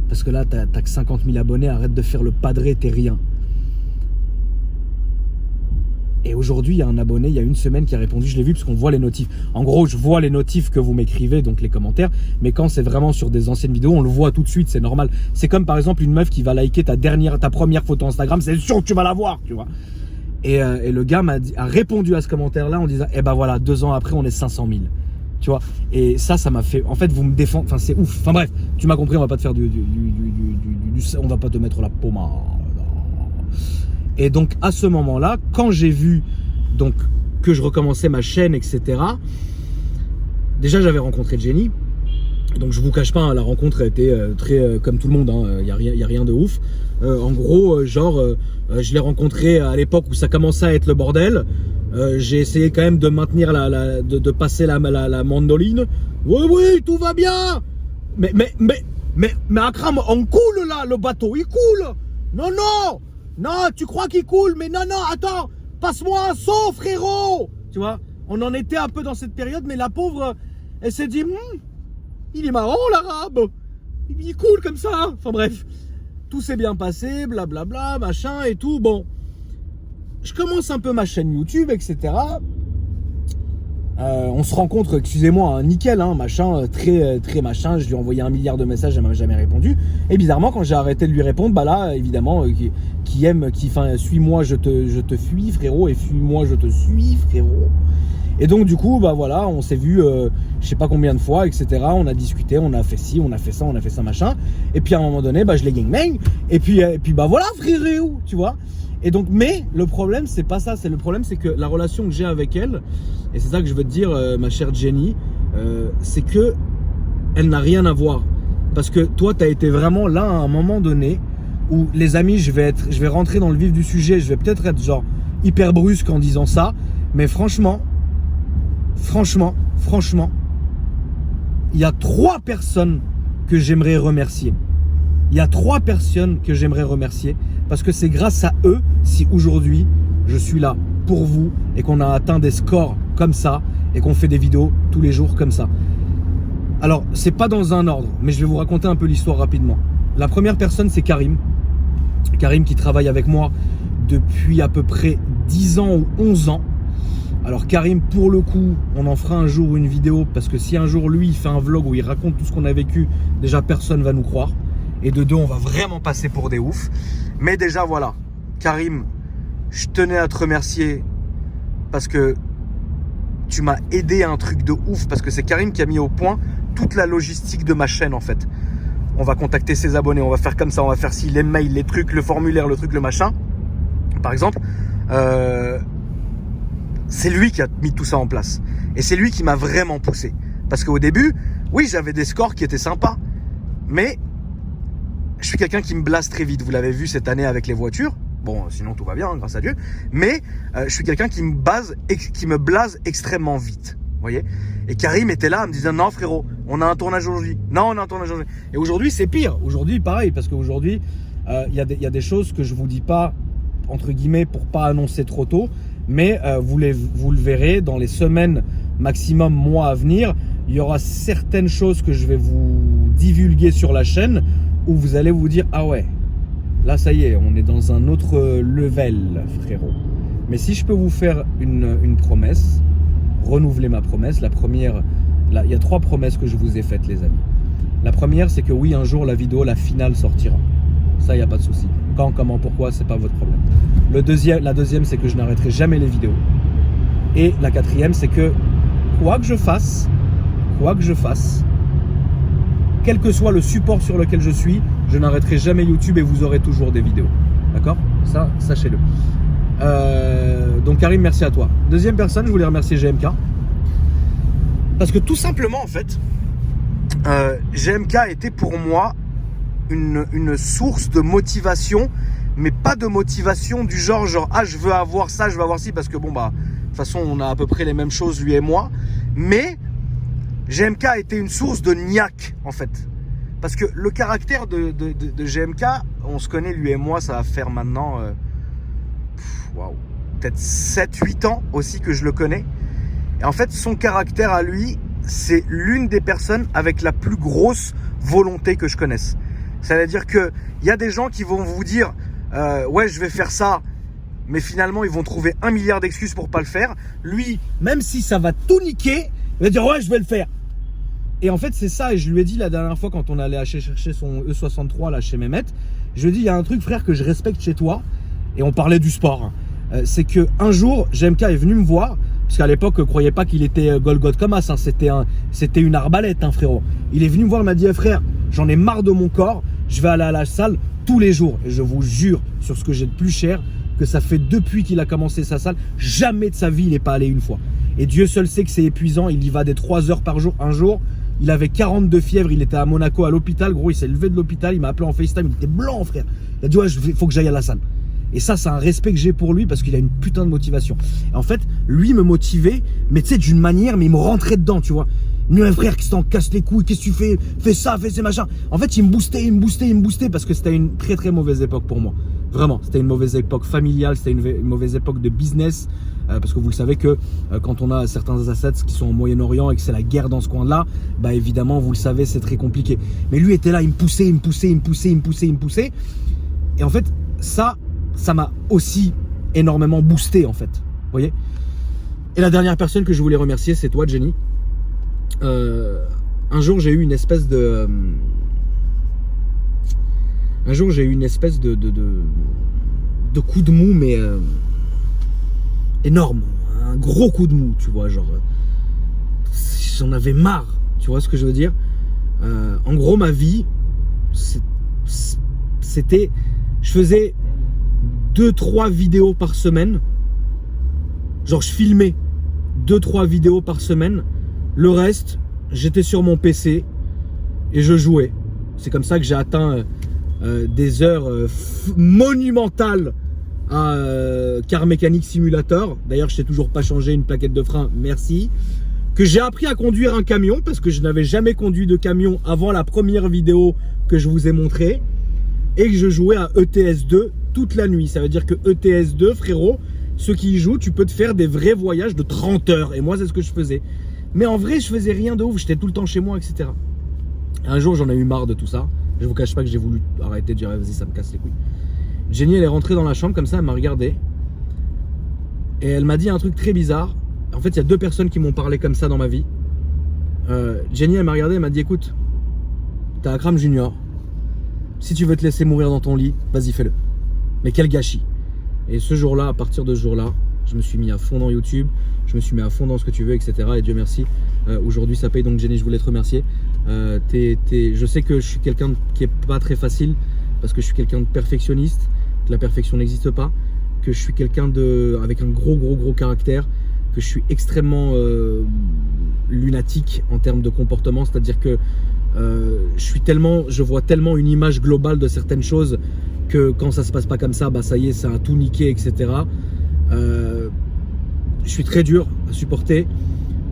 Parce que là, t'as que 50 000 abonnés, arrête de faire le padré, t'es rien. Et aujourd'hui, il y a un abonné, il y a une semaine qui a répondu, je l'ai vu parce qu'on voit les notifs. En gros, je vois les notifs que vous m'écrivez, donc les commentaires, mais quand c'est vraiment sur des anciennes vidéos, on le voit tout de suite, c'est normal. C'est comme par exemple une meuf qui va liker ta première photo Instagram, c'est sûr que tu vas la voir, tu vois. Et le gars a répondu à ce commentaire-là en disant, eh ben voilà, 2 ans après, on est 500 000. Tu vois, et ça m'a fait, en fait, vous me défendez, enfin c'est ouf. Enfin bref, tu m'as compris, on va pas te faire on va pas te mettre la pommade. Et donc à ce moment-là, quand j'ai vu donc que je recommençais ma chaîne, etc. Déjà j'avais rencontré Jenny. Donc je vous cache pas, hein, la rencontre a été très comme tout le monde, hein, y a rien de ouf. En gros, je l'ai rencontré à l'époque où ça commençait à être le bordel. J'ai essayé quand même de maintenir de passer la mandoline. Oui, tout va bien. Mais Akram, on coule là, le bateau, il coule. Non, tu crois qu'il coule, mais non, attends, passe-moi un seau, frérot. Tu vois, on en était un peu dans cette période, mais la pauvre, elle s'est dit, il est marrant l'arabe, il est cool comme ça. Enfin bref, tout s'est bien passé, blablabla, machin et tout. Bon, je commence un peu ma chaîne YouTube, etc. On se rencontre, excusez-moi, nickel, hein, machin, très machin. Je lui ai envoyé 1 milliard de messages, elle m'a jamais répondu. Et bizarrement, quand j'ai arrêté de lui répondre, bah là, évidemment, suis-moi, je te fuis, frérot, et fuis-moi, je te suis, frérot. Et donc, du coup, bah voilà, on s'est vu, je sais pas combien de fois, etc. On a discuté, on a fait ci, on a fait ça, machin. Et puis à un moment donné, bah je l'ai gangbang. Et puis bah voilà, frérot, tu vois. Et donc, mais le problème, c'est pas ça. Le problème, c'est que la relation que j'ai avec elle, et c'est ça que je veux te dire, ma chère Jenny, c'est que elle n'a rien à voir. Parce que toi, tu as été vraiment là à un moment donné où, les amis, je vais rentrer dans le vif du sujet. Je vais peut-être être genre hyper brusque en disant ça, mais franchement, il y a 3 personnes que j'aimerais remercier. Il y a 3 personnes que j'aimerais remercier parce que c'est grâce à eux si aujourd'hui je suis là pour vous et qu'on a atteint des scores comme ça et qu'on fait des vidéos tous les jours comme ça. Alors, c'est pas dans un ordre, mais je vais vous raconter un peu l'histoire rapidement. La première personne, c'est Karim. Karim qui travaille avec moi depuis à peu près 10 ans ou 11 ans. Alors Karim, pour le coup, on en fera un jour une vidéo parce que si un jour lui il fait un vlog où il raconte tout ce qu'on a vécu, déjà personne va nous croire. Et de 2, on va vraiment passer pour des oufs. Mais déjà voilà, Karim, je tenais à te remercier parce que tu m'as aidé à un truc de ouf. Parce que c'est Karim qui a mis au point toute la logistique de ma chaîne en fait. On va contacter ses abonnés, on va faire comme ça, on va faire ci, les mails, les trucs, le formulaire, le truc, le machin. Par exemple, c'est lui qui a mis tout ça en place. Et c'est lui qui m'a vraiment poussé. Parce qu'au début, oui, j'avais des scores qui étaient sympas. Mais je suis quelqu'un qui me blase très vite. Vous l'avez vu cette année avec les voitures. Bon, sinon tout va bien, hein, grâce à Dieu. Mais je suis quelqu'un qui me blase extrêmement vite. Vous voyez ? Et Karim était là, me disant non frérot, on a un tournage aujourd'hui. Non, on a un tournage aujourd'hui. Et aujourd'hui, c'est pire. Aujourd'hui, pareil, parce qu'aujourd'hui, il y a des choses que je vous dis pas, entre guillemets, pour pas annoncer trop tôt. Mais vous le verrez dans les semaines, maximum mois à venir. Il y aura certaines choses que je vais vous divulguer sur la chaîne où vous allez vous dire ah ouais, Là, ça y est, on est dans un autre level, frérot. Mais si je peux vous faire une promesse, renouveler ma promesse, la première, il y a 3 promesses que je vous ai faites, les amis. La première, c'est que oui, un jour, la vidéo, la finale sortira. Ça, il n'y a pas de souci. Quand, comment, pourquoi, c'est pas votre problème. La deuxième, c'est que je n'arrêterai jamais les vidéos. Et la quatrième, c'est que quoi que je fasse, quel que soit le support sur lequel je suis, je n'arrêterai jamais YouTube et vous aurez toujours des vidéos. D'accord? Ça, sachez-le. Donc Karim, merci à toi. Deuxième personne, je voulais remercier GMK. Parce que tout simplement, en fait, GMK était pour moi une source de motivation, mais pas de motivation du genre ah, je veux avoir ça, je veux avoir ci, parce que bon, bah, de toute façon, on a à peu près les mêmes choses, lui et moi. Mais GMK a été une source de niaque, en fait. Parce que le caractère de GMK, on se connaît, lui et moi, ça va faire maintenant peut-être 7-8 ans aussi que je le connais. Et en fait, son caractère à lui, c'est l'une des personnes avec la plus grosse volonté que je connaisse. C'est-à-dire qu'il y a des gens qui vont vous dire ouais, je vais faire ça, mais finalement, ils vont trouver 1 milliard d'excuses pour pas le faire. Lui, même si ça va tout niquer, il va dire ouais, je vais le faire. Et en fait, c'est ça, et je lui ai dit la dernière fois quand on allait chercher son E63 là chez Mehmet, je lui ai dit, il y a un truc, frère, que je respecte chez toi, et on parlait du sport, c'est qu'un jour, GMK est venu me voir, parce qu'à l'époque, croyez pas qu'il était Golgoth comme as, c'était une arbalète, frérot. Il est venu me voir, il m'a dit, frère, j'en ai marre de mon corps, je vais aller à la salle tous les jours, et je vous jure, sur ce que j'ai de plus cher, que ça fait depuis qu'il a commencé sa salle, jamais de sa vie, il n'est pas allé une fois. Et Dieu seul sait que c'est épuisant, il y va des 3 heures par jour, un jour. Il avait 42 fièvres, il était à Monaco à l'hôpital, gros, il s'est levé de l'hôpital, il m'a appelé en FaceTime, il était blanc, frère. Il a dit ouais, faut que j'aille à la salle. Et ça, c'est un respect que j'ai pour lui parce qu'il a une putain de motivation. Et en fait, lui me motivait, mais tu sais, d'une manière, mais il me rentrait dedans, tu vois. Mais frère, qui t'en casse les couilles, qu'est-ce que tu fais? Fais ça, fais ces machins. En fait, il me boostait parce que c'était une très très mauvaise époque pour moi. Vraiment, c'était une mauvaise époque familiale, c'était une mauvaise époque de business. Parce que vous le savez que quand on a certains assets qui sont au Moyen-Orient et que c'est la guerre dans ce coin-là, bah évidemment, vous le savez, c'est très compliqué. Mais lui était là, il me poussait. Et en fait, ça m'a aussi énormément boosté, en fait. Vous voyez? Et la dernière personne que je voulais remercier, c'est toi, Jenny. Un jour, j'ai eu une espèce de... coup de mou, mais... énorme, un gros coup de mou, tu vois, genre j'en avais marre, tu vois ce que je veux dire. En gros, ma vie, c'était, je faisais 2-3 vidéos par semaine, genre je filmais 2-3 vidéos par semaine, le reste, j'étais sur mon PC et je jouais. C'est comme ça que j'ai atteint des heures monumentales à Car Mécanique Simulator. D'ailleurs, je t'ai toujours pas changé une plaquette de frein, merci. Que j'ai appris à conduire un camion parce que je n'avais jamais conduit de camion avant la première vidéo que je vous ai montrée. Et que je jouais à ETS2 toute la nuit. Ça veut dire que ETS2, frérot, ceux qui y jouent, tu peux te faire des vrais voyages de 30 heures. Et moi, c'est ce que je faisais. Mais en vrai, je faisais rien de ouf. J'étais tout le temps chez moi, etc. Un jour, j'en ai eu marre de tout ça. Je vous cache pas que j'ai voulu arrêter de dire vas-y, ça me casse les couilles. Jenny, elle est rentrée dans la chambre comme ça, elle m'a regardé. Et elle m'a dit un truc très bizarre. En fait, il y a 2 personnes qui m'ont parlé comme ça dans ma vie. Jenny, elle m'a regardé, elle m'a dit écoute, t'as Akram Junior. Si tu veux te laisser mourir dans ton lit, vas-y, fais-le. Mais quel gâchis. Et ce jour-là, à partir de ce jour-là, je me suis mis à fond dans YouTube. Je me suis mis à fond dans ce que tu veux, etc. Et Dieu merci. Aujourd'hui, ça paye. Donc, Jenny, je voulais te remercier. Je sais que je suis quelqu'un qui est pas très facile parce que je suis quelqu'un de perfectionniste, que la perfection n'existe pas, que je suis quelqu'un avec un gros caractère, que je suis extrêmement lunatique en termes de comportement, c'est-à-dire que je vois tellement une image globale de certaines choses que quand ça se passe pas comme ça, bah ça y est, ça a tout niqué, etc. Je suis très dur à supporter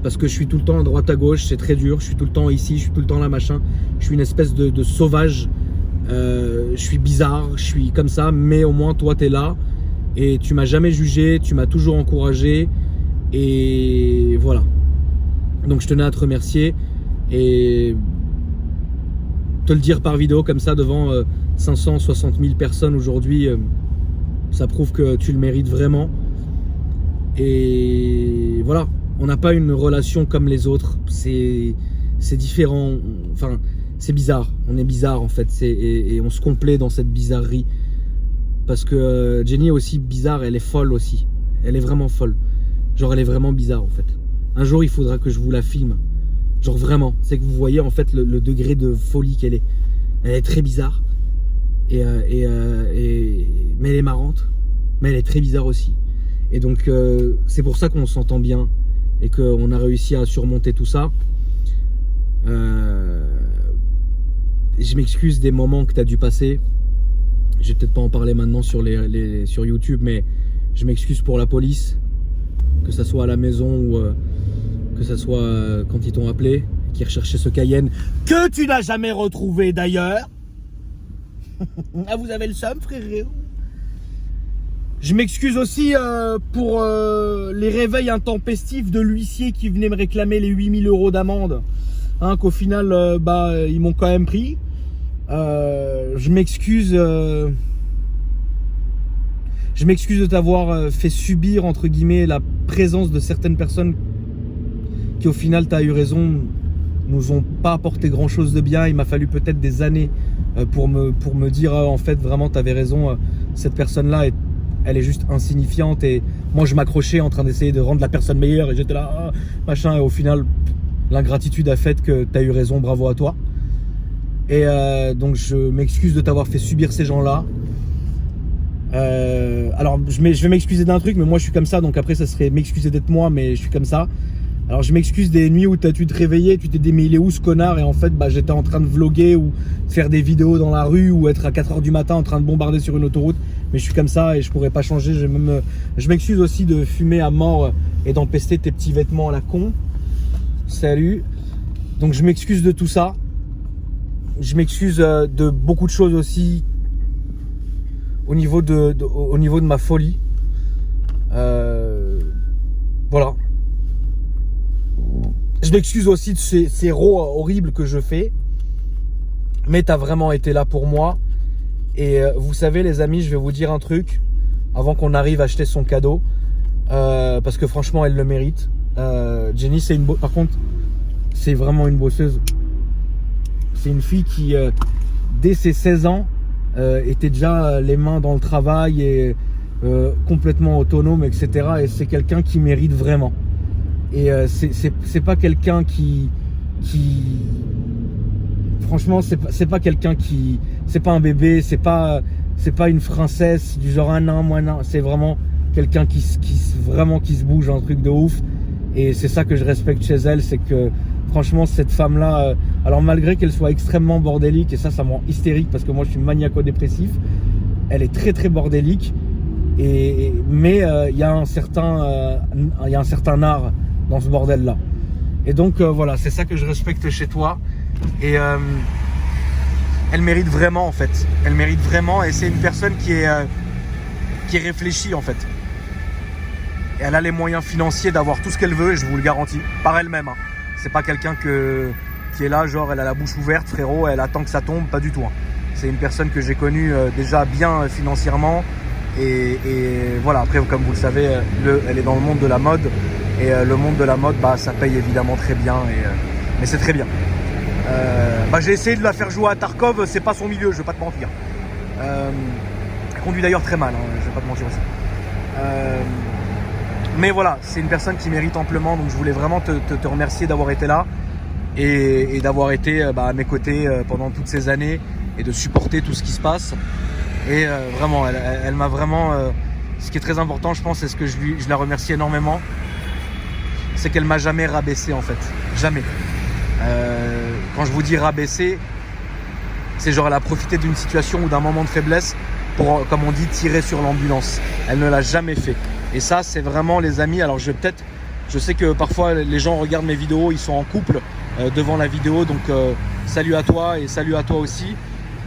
parce que je suis tout le temps à droite à gauche, c'est très dur, je suis tout le temps ici, je suis tout le temps là, machin, je suis une espèce de sauvage. Je suis bizarre, je suis comme ça, mais au moins toi t'es là et tu m'as jamais jugé, tu m'as toujours encouragé et voilà. Donc je tenais à te remercier et te le dire par vidéo comme ça devant 560 000 personnes aujourd'hui, ça prouve que tu le mérites vraiment. Et voilà, on n'a pas une relation comme les autres, c'est différent, enfin c'est bizarre, on est bizarre en fait, et on se complaît dans cette bizarrerie. Parce que Jenny est aussi bizarre, elle est folle aussi, elle est vraiment folle. Genre elle est vraiment bizarre en fait. Un jour il faudra que je vous la filme, genre vraiment, c'est que vous voyez en fait le degré de folie qu'elle est. Elle est très bizarre, mais elle est marrante, mais elle est très bizarre aussi. Et donc c'est pour ça qu'on s'entend bien et qu'on a réussi à surmonter tout ça. Je m'excuse des moments que tu as dû passer. Je vais peut-être pas en parler maintenant sur YouTube, mais je m'excuse pour la police, que ça soit à la maison ou que ça soit quand ils t'ont appelé, qui recherchaient ce Cayenne que tu n'as jamais retrouvé d'ailleurs. Ah, vous avez le seum, frérot. Je m'excuse aussi pour les réveils intempestifs de l'huissier qui venait me réclamer les 8000 € d'amende, hein, qu'au final ils m'ont quand même pris. Je m'excuse de t'avoir fait subir entre guillemets la présence de certaines personnes qui au final, tu as eu raison, nous ont pas apporté grand chose de bien. Il m'a fallu peut-être des années pour me dire en fait vraiment tu avais raison, cette personne là elle est juste insignifiante, et moi je m'accrochais en train d'essayer de rendre la personne meilleure et j'étais là machin, et au final l'ingratitude a fait que tu as eu raison, bravo à toi. Et donc je m'excuse de t'avoir fait subir ces gens-là. Alors je vais m'excuser d'un truc, mais moi je suis comme ça, donc après ça serait m'excuser d'être moi, mais je suis comme ça. Alors je m'excuse des nuits où tu as dû te réveiller, tu t'es dit mais il est où ce connard, et en fait j'étais en train de vlogger ou faire des vidéos dans la rue ou être à 4 h du matin en train de bombarder sur une autoroute, mais je suis comme ça et je pourrais pas changer. Je m'excuse aussi de fumer à mort et d'empester tes petits vêtements à la con. Salut. Donc je m'excuse de tout ça. Je m'excuse de beaucoup de choses aussi au niveau de ma folie. Voilà. Je m'excuse aussi de ces rows horribles que je fais. Mais tu as vraiment été là pour moi. Et vous savez les amis, je vais vous dire un truc avant qu'on arrive à acheter son cadeau. Parce que franchement, elle le mérite. Jenny, par contre, c'est vraiment une bosseuse. C'est une fille qui, dès ses 16 ans, était déjà les mains dans le travail et complètement autonome, etc. Et c'est quelqu'un qui mérite vraiment. Et c'est pas quelqu'un qui franchement, c'est pas quelqu'un qui, c'est pas un bébé, c'est pas une princesse du genre un an, moi non. C'est vraiment quelqu'un qui se bouge, un truc de ouf. Et c'est ça que je respecte chez elle, c'est que franchement cette femme là, alors malgré qu'elle soit extrêmement bordélique, et ça me rend hystérique parce que moi je suis maniaco-dépressif, elle est très très bordélique, mais il y a un certain art dans ce bordel là. Et donc voilà, c'est ça que je respecte chez toi. Et elle mérite vraiment en fait, elle mérite vraiment, et c'est une personne qui est réfléchie en fait. Et elle a les moyens financiers d'avoir tout ce qu'elle veut, et je vous le garantis, par elle-même, hein. C'est pas quelqu'un qui est là, genre elle a la bouche ouverte, frérot, elle attend que ça tombe, pas du tout, hein. C'est une personne que j'ai connue déjà bien financièrement, et voilà, après comme vous le savez, elle est dans le monde de la mode, et le monde de la mode, ça paye évidemment très bien, mais c'est très bien. J'ai essayé de la faire jouer à Tarkov, c'est pas son milieu, je vais pas te mentir. Elle conduit d'ailleurs très mal, hein, je vais pas te mentir aussi. Mais voilà, c'est une personne qui mérite amplement, donc je voulais vraiment te remercier d'avoir été là et d'avoir été à mes côtés pendant toutes ces années et de supporter tout ce qui se passe. Et vraiment, elle m'a vraiment... ce qui est très important, je pense, et ce que je la remercie énormément, c'est qu'elle m'a jamais rabaissé en fait, jamais. Quand je vous dis rabaisser, c'est genre elle a profité d'une situation ou d'un moment de faiblesse pour, comme on dit, tirer sur l'ambulance. Elle ne l'a jamais fait. Et ça, c'est vraiment les amis. Alors je sais que parfois les gens regardent mes vidéos, ils sont en couple devant la vidéo, donc salut à toi et salut à toi aussi.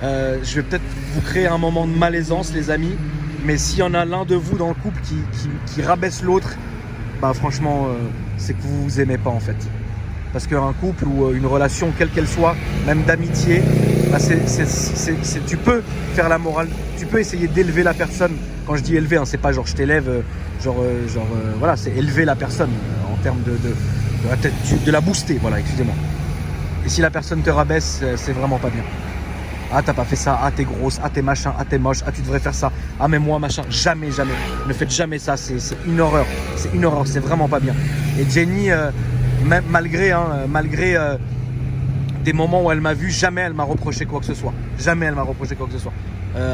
Je vais peut-être vous créer un moment de malaisance les amis, mais s'il y en a l'un de vous dans le couple qui rabaisse l'autre, franchement c'est que vous vous aimez pas en fait. Parce qu'un couple ou une relation quelle qu'elle soit, même d'amitié, bah tu peux faire la morale, tu peux essayer d'élever la personne. Quand je dis élever, hein, c'est pas genre je t'élève, voilà, c'est élever la personne en termes de la booster, voilà, excusez-moi. Et si la personne te rabaisse, c'est vraiment pas bien. Ah, t'as pas fait ça, ah, t'es grosse, ah, t'es machin, ah, t'es moche, ah, tu devrais faire ça, ah, mais moi, machin, jamais, jamais. Ne faites jamais ça, c'est une horreur, c'est vraiment pas bien. Et Jenny, malgré des moments où elle m'a vu, jamais elle m'a reproché quoi que ce soit. Jamais elle m'a reproché quoi que ce soit.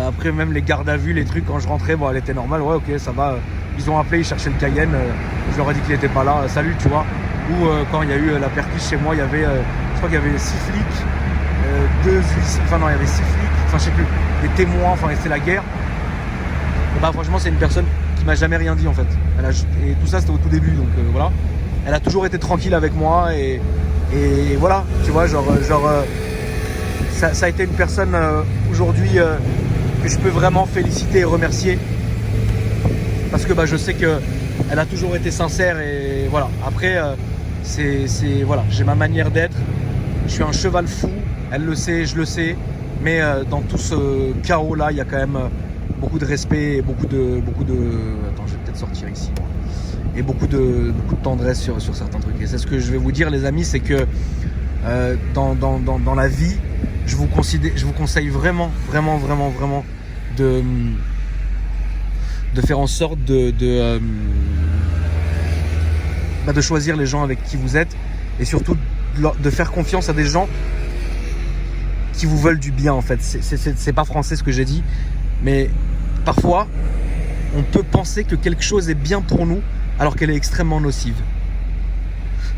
Après, même les gardes à vue, les trucs, quand je rentrais, bon, elle était normale, ouais, ok, ça va. Ils ont appelé, ils cherchaient le Cayenne, je leur ai dit qu'il était pas là, salut, tu vois. Ou quand il y a eu la perquise chez moi, il y avait, je crois qu'il y avait 6 flics. Il y avait 6 flics, enfin je sais plus, des témoins, enfin c'était la guerre. Et bah franchement c'est une personne qui m'a jamais rien dit en fait. Et tout ça c'était au tout début, donc voilà. Elle a toujours été tranquille avec moi et voilà, tu vois, ça a été une personne aujourd'hui que je peux vraiment féliciter et remercier. Parce que bah, je sais qu'elle a toujours été sincère et voilà. Après voilà, j'ai ma manière d'être, je suis un cheval fou. Elle le sait, je le sais, mais dans tout ce chaos-là, il y a quand même beaucoup de respect et beaucoup de... Attends, je vais peut-être sortir ici. Et beaucoup de tendresse sur certains trucs. Et c'est ce que je vais vous dire, les amis, c'est que dans la vie, je vous conseille vraiment de faire en sorte de choisir les gens avec qui vous êtes et surtout de faire confiance à des gens qui vous veulent du bien en fait. C'est pas français ce que j'ai dit, mais parfois on peut penser que quelque chose est bien pour nous alors qu'elle est extrêmement nocive.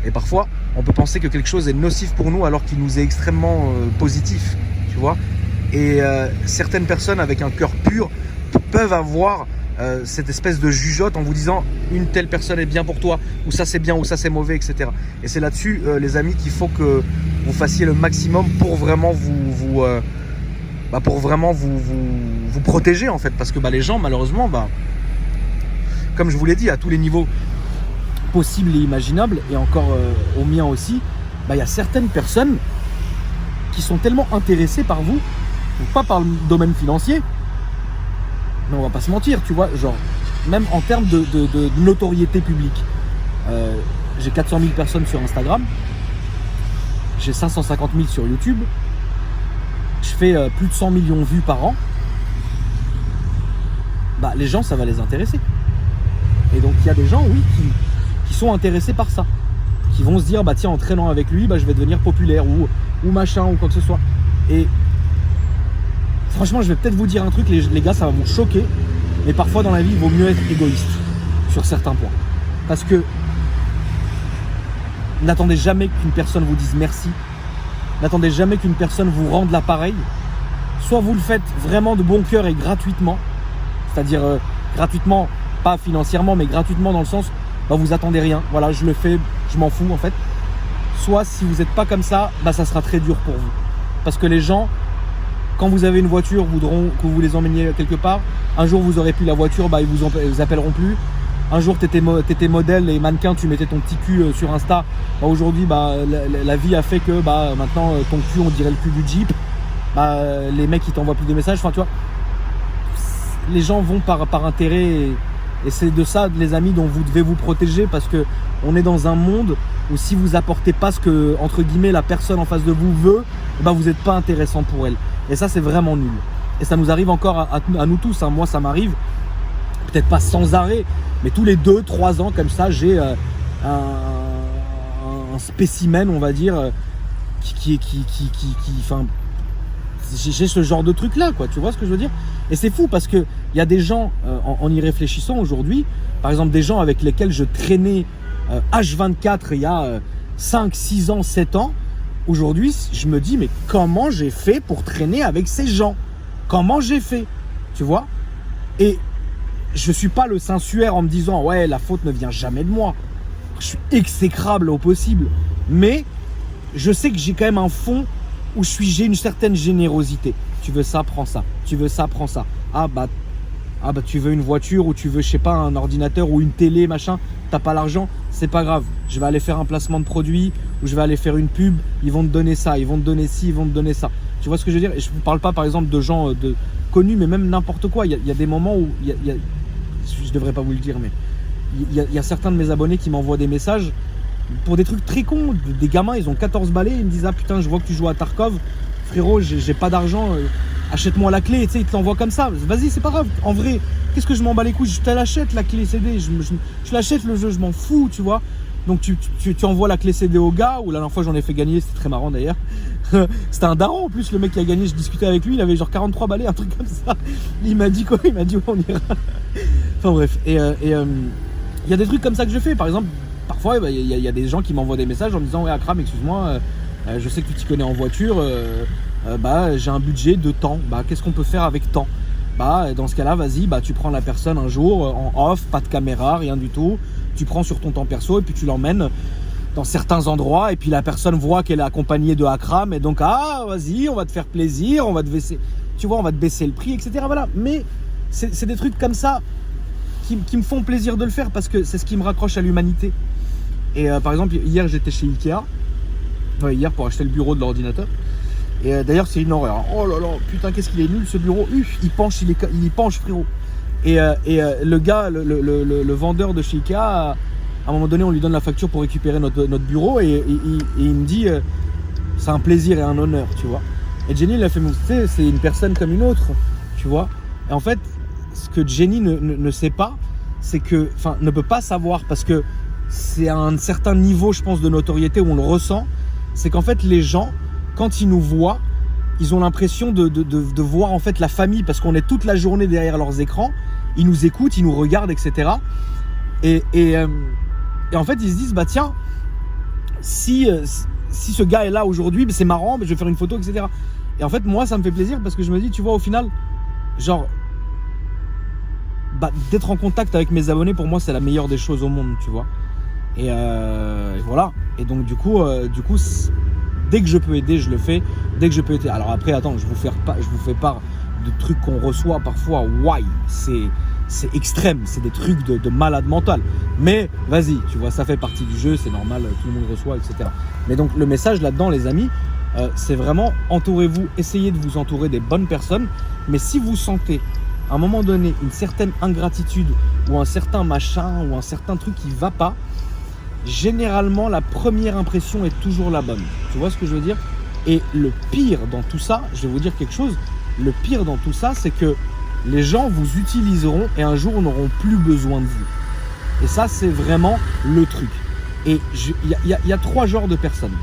Et parfois on peut penser que quelque chose est nocif pour nous alors qu'il nous est extrêmement positif, tu vois. Et certaines personnes avec un cœur pur peuvent avoir cette espèce de jugeote en vous disant une telle personne est bien pour toi, ou ça c'est bien, ou ça c'est mauvais, etc. Et c'est là-dessus, les amis, qu'il faut que vous fassiez le maximum pour vraiment vous protéger en fait, parce que les gens malheureusement, comme je vous l'ai dit, à tous les niveaux possibles et imaginables, et encore au mien aussi, il y a certaines personnes qui sont tellement intéressées par vous, pas par le domaine financier, mais on va pas se mentir, tu vois, genre même en termes de notoriété publique. J'ai 400 000 personnes sur Instagram, j'ai 550 000 sur YouTube, je fais plus de 100 millions de vues par an. Les gens, ça va les intéresser. Et donc il y a des gens, oui, qui sont intéressés par ça, qui vont se dire tiens, en traînant avec lui, je vais devenir populaire ou machin ou quoi que ce soit. Et franchement, je vais peut-être vous dire un truc, les gars, ça va vous choquer, mais parfois dans la vie, il vaut mieux être égoïste sur certains points. Parce que n'attendez jamais qu'une personne vous dise merci, n'attendez jamais qu'une personne vous rende l'appareil. Soit vous le faites vraiment de bon cœur et gratuitement, c'est-à-dire gratuitement, pas financièrement, mais gratuitement dans le sens, vous attendez rien, voilà, je le fais, je m'en fous en fait. Soit si vous n'êtes pas comme ça, ça sera très dur pour vous. Parce que les gens, quand vous avez une voiture, voudront que vous les emmeniez quelque part. Un jour, vous aurez plus la voiture, ils vous appelleront plus. Un jour, tu étais modèle et mannequin, tu mettais ton petit cul sur Insta. Aujourd'hui, la vie a fait que maintenant, ton cul, on dirait le cul du Jeep. Les mecs, ils t'envoient plus de messages. Enfin, tu vois, les gens vont par intérêt. Et c'est de ça, les amis, dont vous devez vous protéger, parce que on est dans un monde où si vous apportez pas ce que, entre guillemets, la personne en face de vous veut, vous n'êtes pas intéressant pour elle. Et ça, c'est vraiment nul. Et ça nous arrive encore à nous tous. Moi, ça m'arrive, peut-être pas sans arrêt, mais tous les 2-3 ans, comme ça, j'ai un spécimen, on va dire, j'ai ce genre de truc là, quoi. Tu vois ce que je veux dire? Et c'est fou parce que il y a des gens, en y réfléchissant aujourd'hui, par exemple des gens avec lesquels je traînais H24 il y a 5, 6 ans, 7 ans. Aujourd'hui, je me dis, mais comment j'ai fait pour traîner avec ces gens? Comment j'ai fait? Tu vois? Et je suis pas le sensuaire en me disant, ouais, la faute ne vient jamais de moi. Je suis exécrable au possible. Mais je sais que j'ai quand même un fond où j'ai une certaine générosité. Tu veux ça, prends ça. Tu veux ça, prends ça. Tu veux une voiture ou tu veux, je sais pas, un ordinateur ou une télé, machin. T'as pas l'argent, c'est pas grave. Je vais aller faire un placement de produit ou je vais aller faire une pub. Ils vont te donner ça, ils vont te donner ci, ils vont te donner ça. Tu vois ce que je veux dire? Et je ne parle pas par exemple de gens connus, mais même n'importe quoi. Il y a des moments où, je ne devrais pas vous le dire, mais il y a certains de mes abonnés qui m'envoient des messages pour des trucs très cons. Des gamins, ils ont 14 balais, ils me disent « Ah putain, je vois que tu joues à Tarkov. Frérot, j'ai pas d'argent, achète-moi la clé. » Tu sais, ils te l'envoient comme ça. Vas-y, c'est pas grave. En vrai, qu'est-ce que je m'en bats les couilles? Je te l'achète, la clé CD. Je l'achète le jeu, je m'en fous, tu vois. Donc tu envoies la clé CD au gars, ou la dernière fois j'en ai fait gagner, c'était très marrant d'ailleurs. C'était un daron en plus, le mec qui a gagné, je discutais avec lui, il avait genre 43 balais, un truc comme ça. Il m'a dit quoi? Il m'a dit on ira. Enfin bref, et il y a des trucs comme ça que je fais. Par exemple, parfois il y a des gens qui m'envoient des messages en me disant ouais Akram, excuse-moi, je sais que tu t'y connais en voiture, j'ai un budget de temps, qu'est-ce qu'on peut faire avec temps? Dans ce cas-là, vas-y, tu prends la personne un jour en off, pas de caméra, rien du tout. Tu prends sur ton temps perso et puis tu l'emmènes dans certains endroits et puis la personne voit qu'elle est accompagnée de Akram et donc vas-y, on va te faire plaisir, on va te baisser, tu vois, on va te baisser le prix, etc. Voilà. Mais c'est des trucs comme ça qui me font plaisir de le faire parce que c'est ce qui me raccroche à l'humanité. Et par exemple, hier j'étais chez Ikea, hier pour acheter le bureau de l'ordinateur. Et d'ailleurs c'est une horreur. Oh là là, putain qu'est-ce qu'il est nul ce bureau. Il penche, il y penche frérot. Et le gars, le vendeur de chez Ikea, à un moment donné on lui donne la facture pour récupérer notre bureau et il me dit c'est un plaisir et un honneur, tu vois. Et Jenny il a fait mousser, c'est une personne comme une autre, tu vois. Et en fait ce que Jenny ne sait pas, c'est que, enfin ne peut pas savoir parce que c'est à un certain niveau je pense de notoriété où on le ressent, c'est qu'en fait les gens quand ils nous voient, ils ont l'impression de voir en fait la famille parce qu'on est toute la journée derrière leurs écrans, ils nous écoutent, ils nous regardent, etc. Et en fait ils se disent tiens, si ce gars est là aujourd'hui, c'est marrant, je vais faire une photo, etc. Et en fait moi ça me fait plaisir parce que je me dis, tu vois, au final, genre d'être en contact avec mes abonnés, pour moi c'est la meilleure des choses au monde, tu vois. Et voilà. Et donc du coup dès que je peux aider, je le fais. Dès que je peux aider. Alors après, attends, je vous fais part de trucs qu'on reçoit parfois. C'est extrême, c'est des trucs de malade mental. Mais vas-y, tu vois, ça fait partie du jeu, c'est normal, tout le monde reçoit, etc. Mais donc le message là-dedans, les amis, c'est vraiment entourez-vous, essayez de vous entourer des bonnes personnes. Mais si vous sentez à un moment donné une certaine ingratitude ou un certain machin ou un certain truc qui va pas, généralement la première impression est toujours la bonne. Tu vois ce que je veux dire? Et le pire dans tout ça, je vais vous dire quelque chose, le pire dans tout ça, c'est que les gens vous utiliseront et un jour n'auront plus besoin de vous. Et ça, c'est vraiment le truc. Et il y a 3 genres de personnes.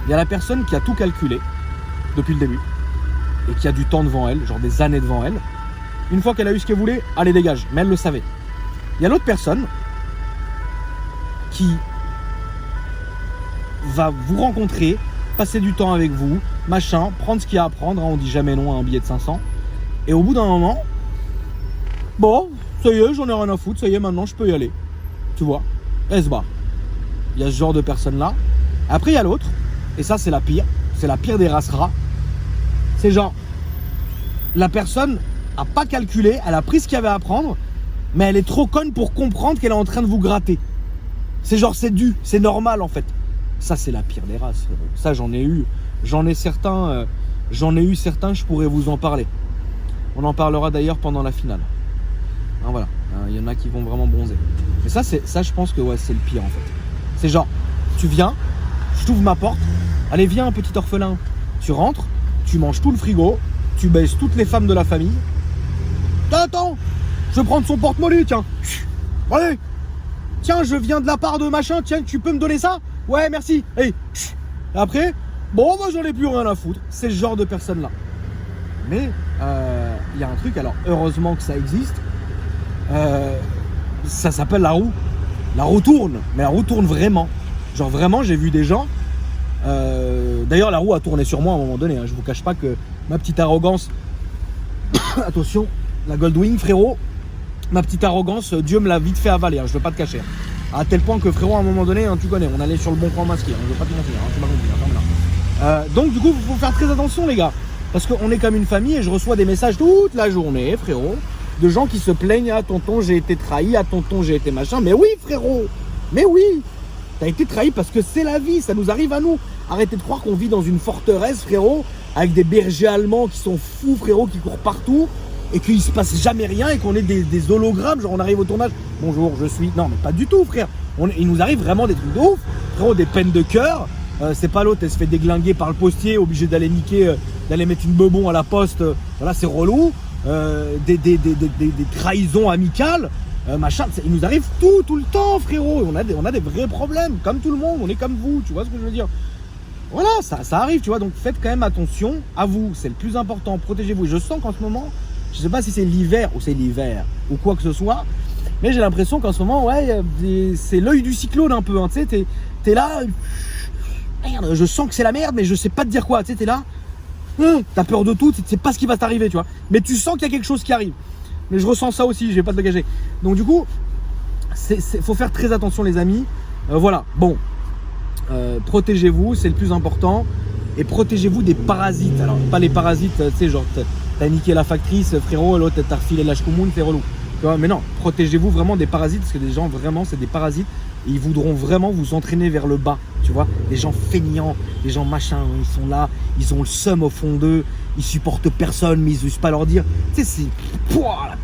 Il y a la personne qui a tout calculé depuis le début et qui a du temps devant elle, genre des années devant elle. Une fois qu'elle a eu ce qu'elle voulait, allez dégage, mais elle le savait. Il y a l'autre personne qui va vous rencontrer, passer du temps avec vous, machin, prendre ce qu'il y a à prendre, on dit jamais non à un billet de 500. Et au bout d'un moment, bon, ça y est, j'en ai rien à foutre, ça y est, maintenant je peux y aller. Tu vois, elle se barre. Il y a ce genre de personnes-là. Après, il y a l'autre, et ça c'est la pire des races rats. C'est genre, la personne a pas calculé, elle a pris ce qu'il y avait à prendre, mais elle est trop conne pour comprendre qu'elle est en train de vous gratter. C'est genre, c'est dû, c'est normal en fait. Ça, c'est la pire des races, frérot. Ça, j'en ai eu certains, je pourrais vous en parler. On en parlera d'ailleurs pendant la finale. Hein, voilà, il y en a qui vont vraiment bronzer. Mais ça, je pense que ouais, c'est le pire en fait. C'est genre, tu viens, je t'ouvre ma porte, allez viens, petit orphelin. Tu rentres, tu manges tout le frigo, tu baises toutes les femmes de la famille. Attends, je vais prendre son porte-monnaie, tiens. Allez. Tiens, je viens de la part de machin, tiens, tu peux me donner ça? Ouais, merci. Et après, bon, moi j'en ai plus rien à foutre. C'est ce genre de personnes-là. Mais il y a un truc, alors heureusement que ça existe. Ça s'appelle la roue. La roue tourne, mais la roue tourne vraiment. Genre vraiment, j'ai vu des gens. D'ailleurs, la roue a tourné sur moi à un moment donné. Hein. Je vous cache pas que ma petite arrogance. Attention, la Goldwing, frérot. Ma petite arrogance, Dieu me l'a vite fait avaler, hein, je veux pas te cacher. À tel point que frérot, à un moment donné, hein, tu connais, on allait sur le bon coin masqué, hein, je veux pas te mentir, hein, tu m'as compris, hein, donc du coup, il faut faire très attention les gars. Parce qu'on est comme une famille et je reçois des messages toute la journée, frérot, de gens qui se plaignent, ah tonton j'ai été trahi, ah tonton j'ai été machin. Mais oui frérot, mais oui. T'as été trahi parce que c'est la vie, ça nous arrive à nous. Arrêtez de croire qu'on vit dans une forteresse, frérot, avec des bergers allemands qui sont fous, frérot, qui courent partout, et qu'il se passe jamais rien, et qu'on est des hologrammes, genre on arrive au tournage, bonjour, je suis... Non, mais pas du tout, frère. Il nous arrive vraiment des trucs de ouf, frérot, des peines de cœur. C'est pas l'autre, elle se fait déglinguer par le postier, obligé d'aller niquer, d'aller mettre une bebon à la poste, voilà, c'est relou. Des trahisons amicales, machin, il nous arrive tout le temps, frérot. On a des vrais problèmes, comme tout le monde, on est comme vous, tu vois ce que je veux dire. Voilà, ça arrive, tu vois, donc faites quand même attention à vous, c'est le plus important, protégez-vous. Et je sens qu'en ce moment, je sais pas si c'est l'hiver ou quoi que ce soit, mais j'ai l'impression qu'en ce moment, ouais, c'est l'œil du cyclone un peu, hein, tu sais, t'es là, merde, je sens que c'est la merde, mais je sais pas te dire quoi, tu sais, t'es là, t'as peur de tout, tu sais pas ce qui va t'arriver, tu vois, mais tu sens qu'il y a quelque chose qui arrive. Mais je ressens ça aussi, je vais pas te le cacher. Donc du coup, faut faire très attention les amis, voilà, bon, protégez-vous, c'est le plus important, et protégez-vous des parasites. Alors, pas les parasites, tu sais, genre, t'as niqué la factrice, frérot, l'autre t'as refilé la chkoumoun, c'est relou. Tu vois, mais non, protégez-vous vraiment des parasites, parce que des gens, vraiment, c'est des parasites, et ils voudront vraiment vous entraîner vers le bas, tu vois. Des gens feignants, des gens machin, ils sont là, ils ont le seum au fond d'eux, ils supportent personne, mais ils osent pas leur dire. Tu sais, c'est... Pouah,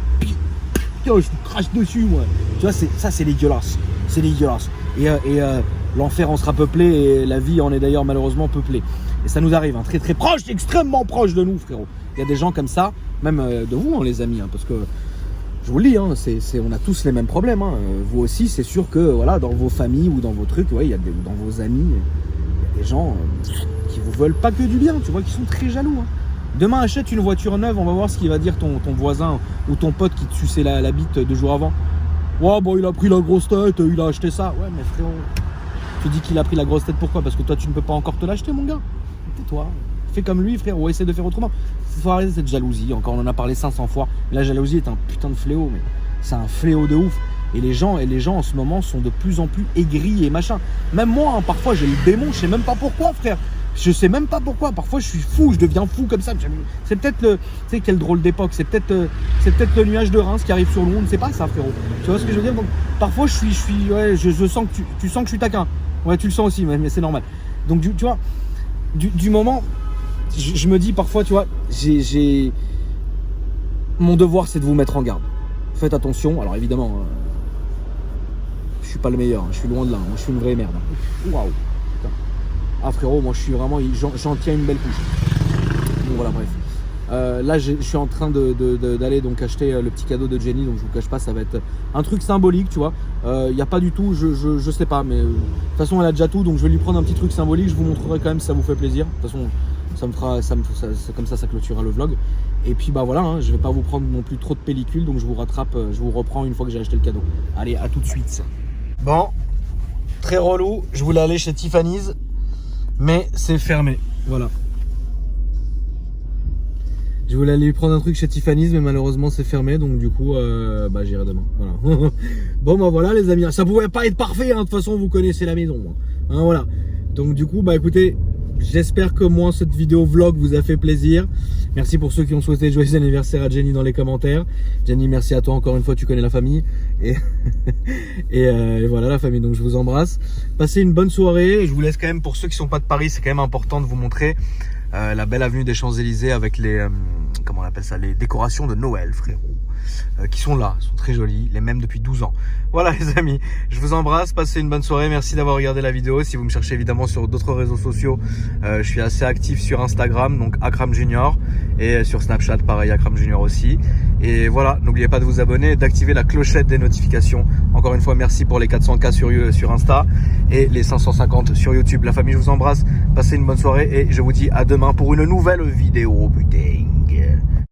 je me crache dessus, moi. Tu vois, ça, c'est dégueulasse. C'est dégueulasse. Et l'enfer en sera peuplé, et la vie en est d'ailleurs malheureusement peuplée. Et ça nous arrive, hein, très très proche, extrêmement proche de nous, frérot. Il y a des gens comme ça, même de vous, hein, les amis, hein, parce que je vous le dis, hein, on a tous les mêmes problèmes. Hein. Vous aussi, c'est sûr que voilà, dans vos familles ou dans vos trucs, ouais, dans vos amis, il y a des gens qui vous veulent pas que du bien, tu vois, qui sont très jaloux. Hein. Demain, achète une voiture neuve, on va voir ce qu'il va dire ton voisin ou ton pote qui te suçait la bite 2 jours avant. Ouais, bon, il a pris la grosse tête, il a acheté ça. Ouais, mais frérot, tu dis qu'il a pris la grosse tête, pourquoi? Parce que toi, tu ne peux pas encore te l'acheter, mon gars. Tais-toi. Fais comme lui, frérot, essaie de faire autrement. Il faut arrêter cette jalousie. Encore, on en a parlé 500 fois. La jalousie est un putain de fléau, mais c'est un fléau de ouf. Et les gens en ce moment sont de plus en plus aigris et machin. Même moi, hein, parfois, j'ai le démon, je sais même pas pourquoi, frère. Je sais même pas pourquoi. Parfois, je suis fou, je deviens fou comme ça. C'est peut-être le... Tu sais, quelle drôle d'époque. C'est peut-être le nuage de Reims qui arrive sur le monde. C'est pas ça, frérot. Tu vois ce que je veux dire? Donc, parfois, je sens que tu sens que je suis taquin. Ouais, tu le sens aussi, mais c'est normal. Donc, tu vois, du moment... Je me dis parfois, tu vois, mon devoir, c'est de vous mettre en garde. Faites attention. Alors évidemment, je suis pas le meilleur, hein, je suis loin de là. Moi, je suis une vraie merde. Waouh. Ah frérot, moi je suis vraiment, j'en tiens une belle couche. Donc voilà, bref. Là, je suis en train d'aller donc acheter le petit cadeau de Jenny. Donc je vous cache pas, ça va être un truc symbolique, tu vois. Il n'y a pas du tout, je sais pas, mais de toute façon, elle a déjà tout. Donc je vais lui prendre un petit truc symbolique. Je vous montrerai quand même si ça vous fait plaisir. De toute façon, comme ça clôturera le vlog. Et puis bah voilà, hein, je vais pas vous prendre non plus trop de pellicule, donc je vous reprends une fois que j'ai acheté le cadeau. Allez, à tout de suite. Bon, très relou, je voulais aller chez Tiffany's, mais c'est fermé, voilà. Je voulais aller lui prendre un truc chez Tiffany's, mais malheureusement c'est fermé, donc du coup, bah j'irai demain, voilà. Bon bah voilà les amis, ça pouvait pas être parfait, hein, de toute façon vous connaissez la maison, hein, voilà. Donc du coup, bah écoutez, j'espère que moi cette vidéo vlog vous a fait plaisir. Merci pour ceux qui ont souhaité joyeux anniversaire à Jenny dans les commentaires. Jenny, merci à toi encore une fois, tu connais la famille. Et, et voilà la famille, donc je vous embrasse. Passez une bonne soirée. Je vous laisse quand même, pour ceux qui sont pas de Paris, c'est quand même important de vous montrer la belle avenue des Champs-Élysées avec les, comment on appelle ça, les décorations de Noël, frérot. Qui sont là, sont très jolies, les mêmes depuis 12 ans. Voilà les amis, je vous embrasse, passez une bonne soirée, merci d'avoir regardé la vidéo. Si vous me cherchez évidemment sur d'autres réseaux sociaux, je suis assez actif sur Instagram, donc Akram Junior, et sur Snapchat pareil, Akram Junior aussi. Et voilà, n'oubliez pas de vous abonner, d'activer la clochette des notifications. Encore une fois, merci pour les 400K sur Insta et les 550 sur YouTube. La famille, je vous embrasse, passez une bonne soirée et je vous dis à demain pour une nouvelle vidéo, putain.